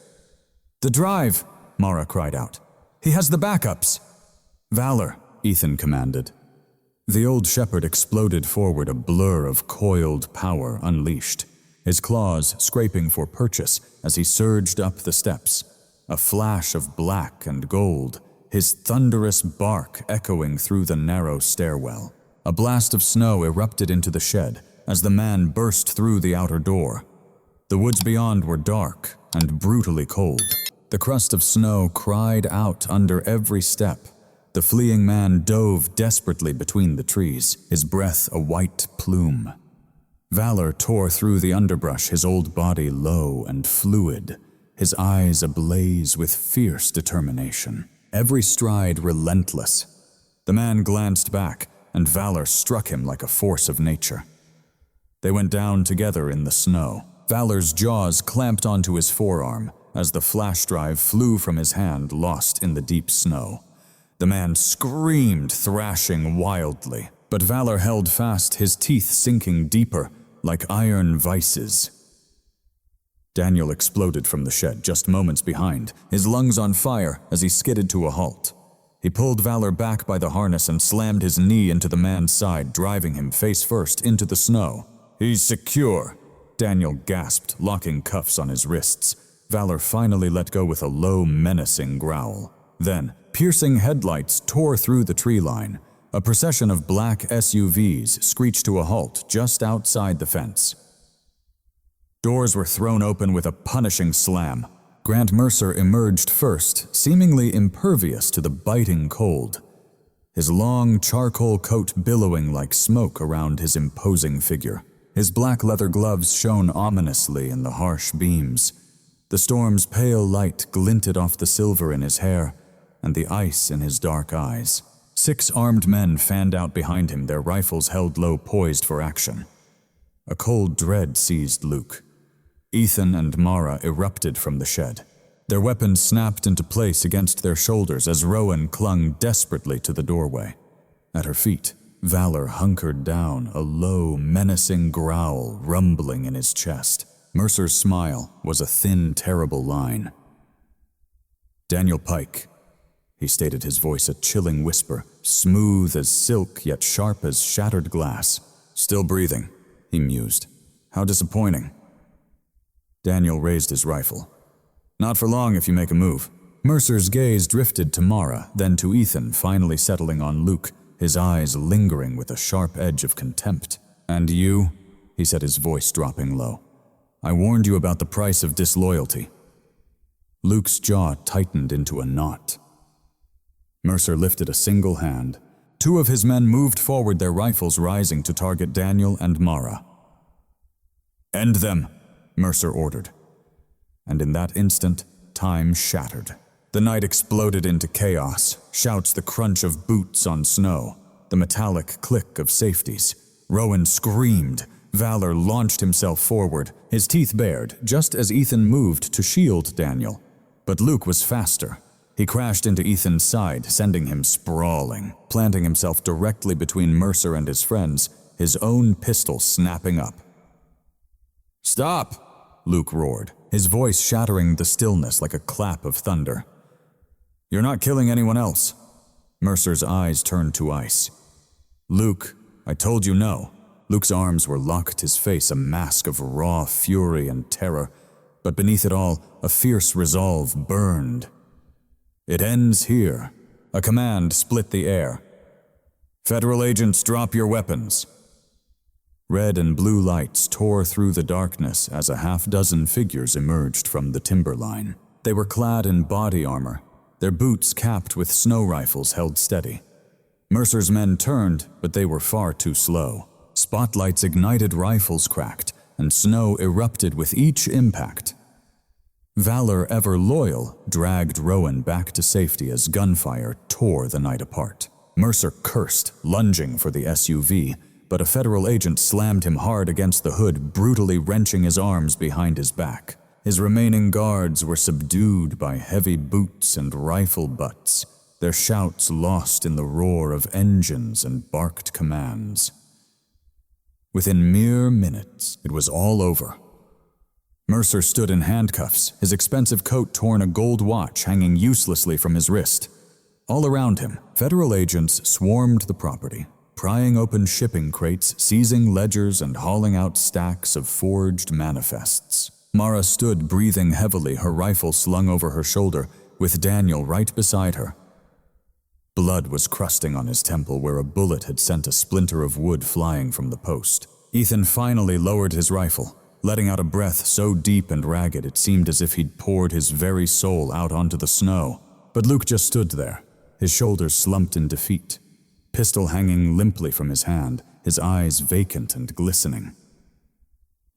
"The drive!" Mara cried out. "He has the backups!" "Valor," Ethan commanded. The old shepherd exploded forward, a blur of coiled power unleashed, his claws scraping for purchase as he surged up the steps, a flash of black and gold, his thunderous bark echoing through the narrow stairwell. A blast of snow erupted into the shed as the man burst through the outer door. The woods beyond were dark and brutally cold. The crust of snow cried out under every step. The fleeing man dove desperately between the trees, his breath a white plume. Valor tore through the underbrush, his old body low and fluid, his eyes ablaze with fierce determination, every stride relentless. The man glanced back, and Valor struck him like a force of nature. They went down together in the snow. Valor's jaws clamped onto his forearm as the flash drive flew from his hand, lost in the deep snow. The man screamed, thrashing wildly, but Valor held fast, his teeth sinking deeper like iron vices. Daniel exploded from the shed just moments behind, his lungs on fire as he skidded to a halt. He pulled Valor back by the harness and slammed his knee into the man's side, driving him face first into the snow. "He's secure," Daniel gasped, locking cuffs on his wrists. Valor finally let go with a low, menacing growl. Then, piercing headlights tore through the tree line. A procession of black SUVs screeched to a halt just outside the fence. Doors were thrown open with a punishing slam. Grant Mercer emerged first, seemingly impervious to the biting cold, his long charcoal coat billowing like smoke around his imposing figure. His black leather gloves shone ominously in the harsh beams. The storm's pale light glinted off the silver in his hair and the ice in his dark eyes. 6 armed men fanned out behind him, their rifles held low, poised for action. A cold dread seized Luke. Ethan and Mara erupted from the shed. Their weapons snapped into place against their shoulders as Rowan clung desperately to the doorway. At her feet, Valor hunkered down, a low, menacing growl rumbling in his chest. Mercer's smile was a thin, terrible line. "Daniel Pike," he stated, his voice a chilling whisper, smooth as silk yet sharp as shattered glass. "Still breathing," he mused. "How disappointing." Daniel raised his rifle. "Not for long if you make a move." Mercer's gaze drifted to Mara, then to Ethan, finally settling on Luke, his eyes lingering with a sharp edge of contempt. "And you," he said, his voice dropping low. "I warned you about the price of disloyalty." Luke's jaw tightened into a knot. Mercer lifted a single hand. 2 of his men moved forward, their rifles rising to target Daniel and Mara. "End them," Mercer ordered. And in that instant, time shattered. The night exploded into chaos, shouts, the crunch of boots on snow, the metallic click of safeties. Rowan screamed. Valor launched himself forward, his teeth bared, just as Ethan moved to shield Daniel. But Luke was faster. He crashed into Ethan's side, sending him sprawling, planting himself directly between Mercer and his friends, his own pistol snapping up. "Stop!" Luke roared, his voice shattering the stillness like a clap of thunder. "You're not killing anyone else." Mercer's eyes turned to ice. "Luke, I told you no." Luke's arms were locked, his face a mask of raw fury and terror, but beneath it all, a fierce resolve burned. "It ends here." A command split the air. "Federal agents, drop your weapons." Red and blue lights tore through the darkness as a half-dozen figures emerged from the timberline. They were clad in body armor, their boots capped with snow rifles held steady. Mercer's men turned, but they were far too slow. Spotlights ignited, rifles cracked, and snow erupted with each impact. Valor, ever loyal, dragged Rowan back to safety as gunfire tore the night apart. Mercer cursed, lunging for the SUV, but a federal agent slammed him hard against the hood, brutally wrenching his arms behind his back. His remaining guards were subdued by heavy boots and rifle butts, their shouts lost in the roar of engines and barked commands. Within mere minutes, it was all over. Mercer stood in handcuffs, his expensive coat torn, a gold watch hanging uselessly from his wrist. All around him, federal agents swarmed the property, prying open shipping crates, seizing ledgers, and hauling out stacks of forged manifests. Mara stood breathing heavily, her rifle slung over her shoulder, with Daniel right beside her. Blood was crusting on his temple where a bullet had sent a splinter of wood flying from the post. Ethan finally lowered his rifle, letting out a breath so deep and ragged it seemed as if he'd poured his very soul out onto the snow. But Luke just stood there, his shoulders slumped in defeat, pistol hanging limply from his hand, his eyes vacant and glistening.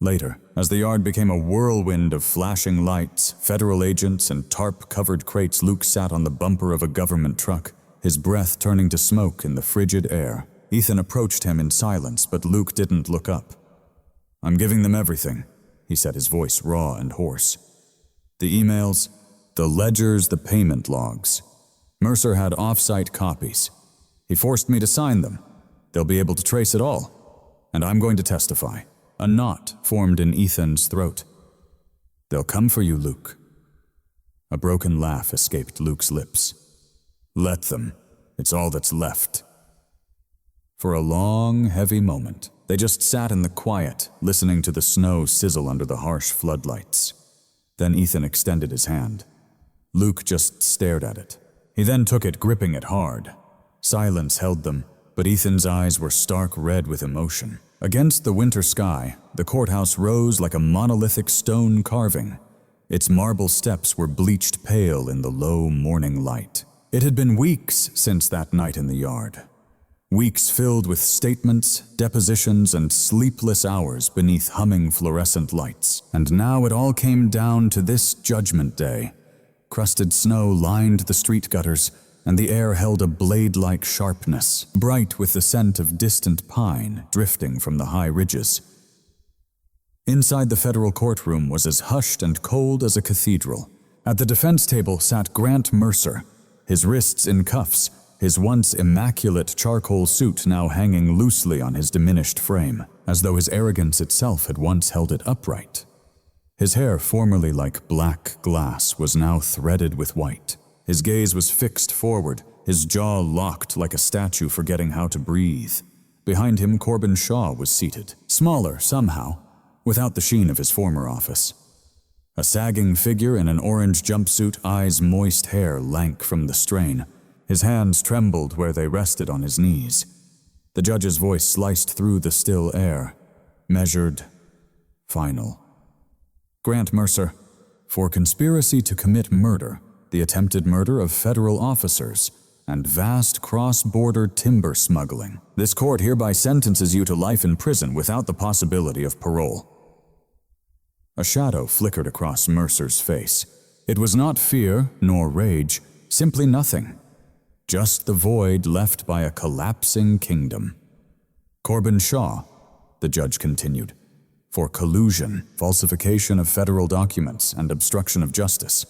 Later, as the yard became a whirlwind of flashing lights, federal agents, and tarp-covered crates, Luke sat on the bumper of a government truck, his breath turning to smoke in the frigid air. Ethan approached him in silence, but Luke didn't look up. "I'm giving them everything," he said, his voice raw and hoarse. "The emails, the ledgers, the payment logs. Mercer had off-site copies. He forced me to sign them. They'll be able to trace it all. And I'm going to testify." A knot formed in Ethan's throat. "They'll come for you, Luke." A broken laugh escaped Luke's lips. "Let them. It's all that's left." For a long, heavy moment, they just sat in the quiet, listening to the snow sizzle under the harsh floodlights. Then Ethan extended his hand. Luke just stared at it. He then took it, gripping it hard. Silence held them, but Ethan's eyes were stark red with emotion. Against the winter sky, the courthouse rose like a monolithic stone carving. Its marble steps were bleached pale in the low morning light. It had been weeks since that night in the yard. Weeks filled with statements, depositions, and sleepless hours beneath humming fluorescent lights. And now it all came down to this judgment day. Crusted snow lined the street gutters, and the air held a blade-like sharpness, bright with the scent of distant pine drifting from the high ridges. Inside the federal courtroom was as hushed and cold as a cathedral. At the defense table sat Grant Mercer, his wrists in cuffs, his once immaculate charcoal suit now hanging loosely on his diminished frame, as though his arrogance itself had once held it upright. His hair, formerly like black glass, was now threaded with white. His gaze was fixed forward, his jaw locked like a statue forgetting how to breathe. Behind him, Corbin Shaw was seated, smaller somehow, without the sheen of his former office. A sagging figure in an orange jumpsuit, eyes moist, hair lank from the strain. His hands trembled where they rested on his knees. The judge's voice sliced through the still air, measured, final. "Grant Mercer, for conspiracy to commit murder, the attempted murder of federal officers, and vast cross-border timber smuggling, this court hereby sentences you to life in prison without the possibility of parole." A shadow flickered across Mercer's face. It was not fear nor rage, simply nothing. Just the void left by a collapsing kingdom. "Corbin Shaw," the judge continued, "for collusion, falsification of federal documents, and obstruction of justice.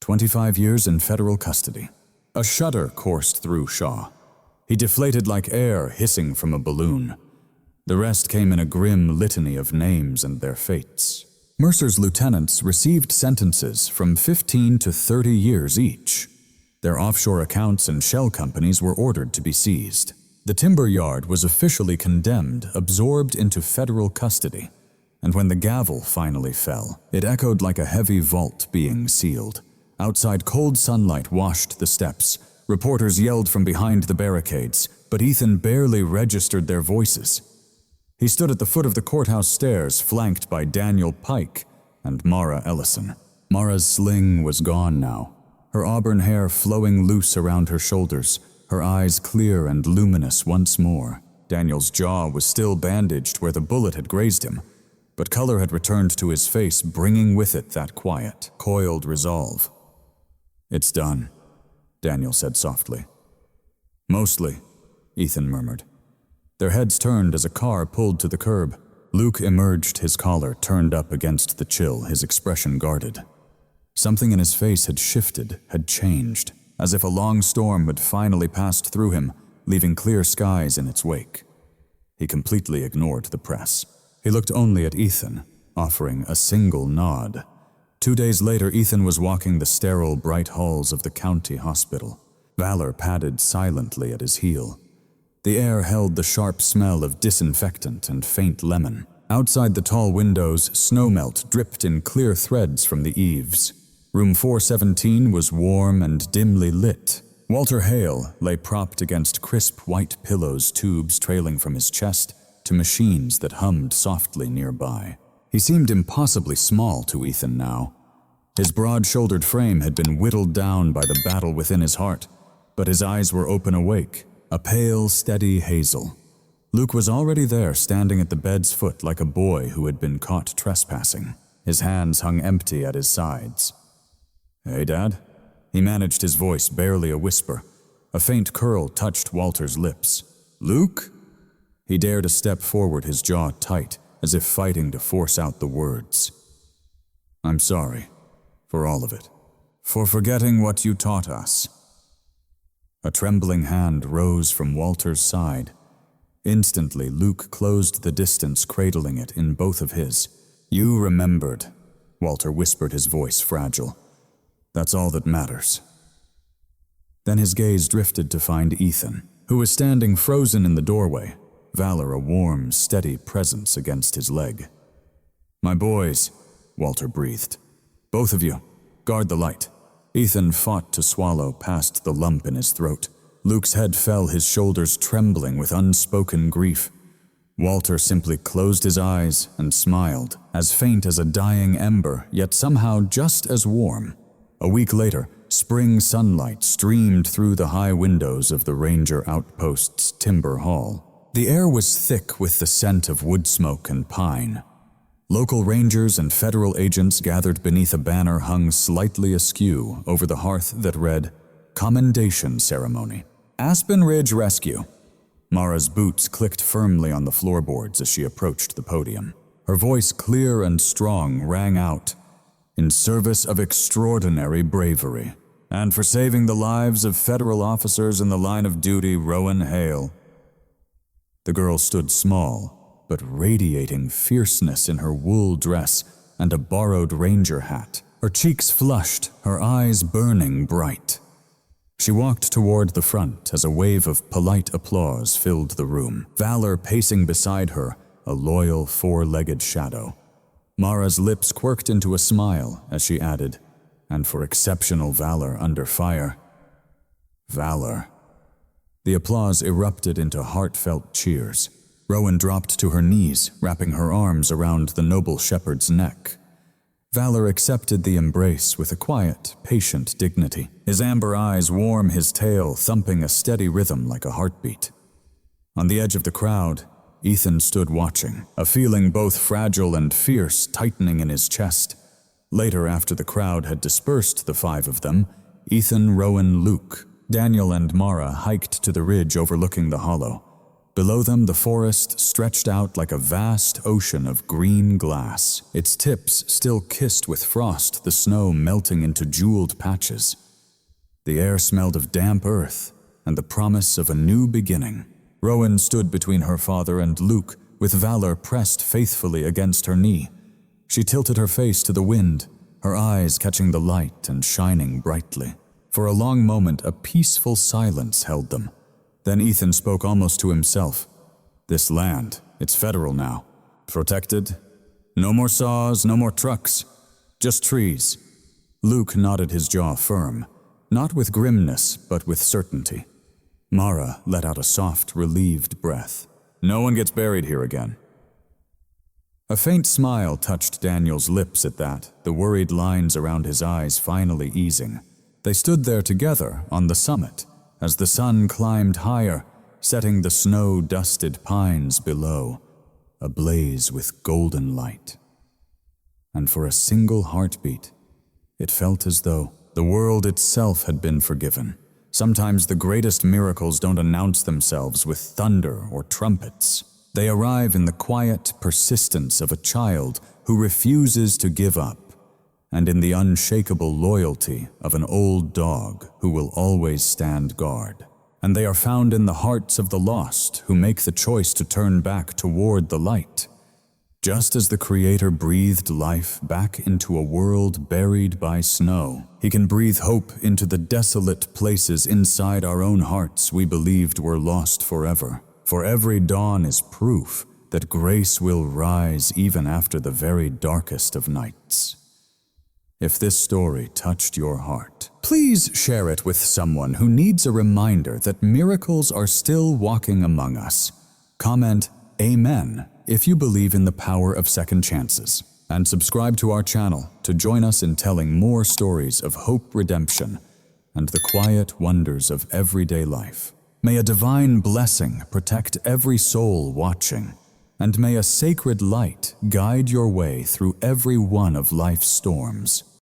25 years in federal custody." A shudder coursed through Shaw. He deflated like air hissing from a balloon. The rest came in a grim litany of names and their fates. Mercer's lieutenants received sentences from 15 to 30 years each. Their offshore accounts and shell companies were ordered to be seized. The timber yard was officially condemned, absorbed into federal custody. And when the gavel finally fell, it echoed like a heavy vault being sealed. Outside, cold sunlight washed the steps. Reporters yelled from behind the barricades, but Ethan barely registered their voices. He stood at the foot of the courthouse stairs, flanked by Daniel Pike and Mara Ellison. Mara's sling was gone now, her auburn hair flowing loose around her shoulders, her eyes clear and luminous once more. Daniel's jaw was still bandaged where the bullet had grazed him, but color had returned to his face, bringing with it that quiet, coiled resolve. "It's done," Daniel said softly. "Mostly," Ethan murmured. Their heads turned as a car pulled to the curb. Luke emerged, his collar turned up against the chill, his expression guarded. Something in his face had shifted, had changed, as if a long storm had finally passed through him, leaving clear skies in its wake. He completely ignored the press. He looked only at Ethan, offering a single nod. 2 days later, Ethan was walking the sterile, bright halls of the county hospital. Valor padded silently at his heel. The air held the sharp smell of disinfectant and faint lemon. Outside the tall windows, snowmelt dripped in clear threads from the eaves. Room 417 was warm and dimly lit. Walter Hale lay propped against crisp white pillows, tubes trailing from his chest to machines that hummed softly nearby. He seemed impossibly small to Ethan now. His broad-shouldered frame had been whittled down by the battle within his heart, but his eyes were open awake, a pale, steady hazel. Luke was already there, standing at the bed's foot like a boy who had been caught trespassing. His hands hung empty at his sides. "Hey, Dad?" He managed his voice, barely a whisper. A faint curl touched Walter's lips. "Luke?" He dared a step forward, his jaw tight, as if fighting to force out the words. "I'm sorry. For all of it. For forgetting what you taught us." A trembling hand rose from Walter's side. Instantly, Luke closed the distance, cradling it in both of his. "You remembered," Walter whispered, his voice fragile. "That's all that matters." Then his gaze drifted to find Ethan, who was standing frozen in the doorway, Valor a warm, steady presence against his leg. "My boys," Walter breathed. "Both of you, guard the light." Ethan fought to swallow past the lump in his throat. Luke's head fell, his shoulders trembling with unspoken grief. Walter simply closed his eyes and smiled, as faint as a dying ember, yet somehow just as warm. A week later, spring sunlight streamed through the high windows of the Ranger Outpost's timber hall. The air was thick with the scent of wood smoke and pine. Local rangers and federal agents gathered beneath a banner hung slightly askew over the hearth that read, "Commendation Ceremony. Aspen Ridge Rescue." Mara's boots clicked firmly on the floorboards as she approached the podium. Her voice, clear and strong, rang out, "In service of extraordinary bravery, and for saving the lives of federal officers in the line of duty, Rowan Hale." The girl stood small, but radiating fierceness in her wool dress and a borrowed ranger hat. Her cheeks flushed, her eyes burning bright. She walked toward the front as a wave of polite applause filled the room, Valor pacing beside her, a loyal four-legged shadow. Mara's lips quirked into a smile as she added, "And for exceptional valor under fire." Valor. The applause erupted into heartfelt cheers. Rowan dropped to her knees, wrapping her arms around the noble shepherd's neck. Valor accepted the embrace with a quiet, patient dignity, his amber eyes warm, his tail thumping a steady rhythm like a heartbeat. On the edge of the crowd, Ethan stood watching, a feeling both fragile and fierce tightening in his chest. Later, after the crowd had dispersed, the five of them, Ethan, Rowan, Luke, Daniel, and Mara hiked to the ridge overlooking the hollow. Below them, the forest stretched out like a vast ocean of green glass, its tips still kissed with frost, the snow melting into jeweled patches. The air smelled of damp earth and the promise of a new beginning. Rowan stood between her father and Luke, with Valor pressed faithfully against her knee. She tilted her face to the wind, her eyes catching the light and shining brightly. For a long moment, a peaceful silence held them. Then Ethan spoke almost to himself. "This land, it's federal now. Protected. No more saws, no more trucks. Just trees." Luke nodded, his jaw firm, not with grimness, but with certainty. Mara let out a soft, relieved breath. "No one gets buried here again." A faint smile touched Daniel's lips at that, the worried lines around his eyes finally easing. They stood there together on the summit, as the sun climbed higher, setting the snow-dusted pines below, ablaze with golden light. And for a single heartbeat, it felt as though the world itself had been forgiven. Sometimes the greatest miracles don't announce themselves with thunder or trumpets. They arrive in the quiet persistence of a child who refuses to give up, and in the unshakable loyalty of an old dog who will always stand guard. And they are found in the hearts of the lost who make the choice to turn back toward the light. Just as the Creator breathed life back into a world buried by snow, He can breathe hope into the desolate places inside our own hearts we believed were lost forever. For every dawn is proof that grace will rise even after the very darkest of nights. If this story touched your heart, please share it with someone who needs a reminder that miracles are still walking among us. Comment Amen if you believe in the power of second chances, and subscribe to our channel to join us in telling more stories of hope, redemption, and the quiet wonders of everyday life. May a divine blessing protect every soul watching, and may a sacred light guide your way through every one of life's storms.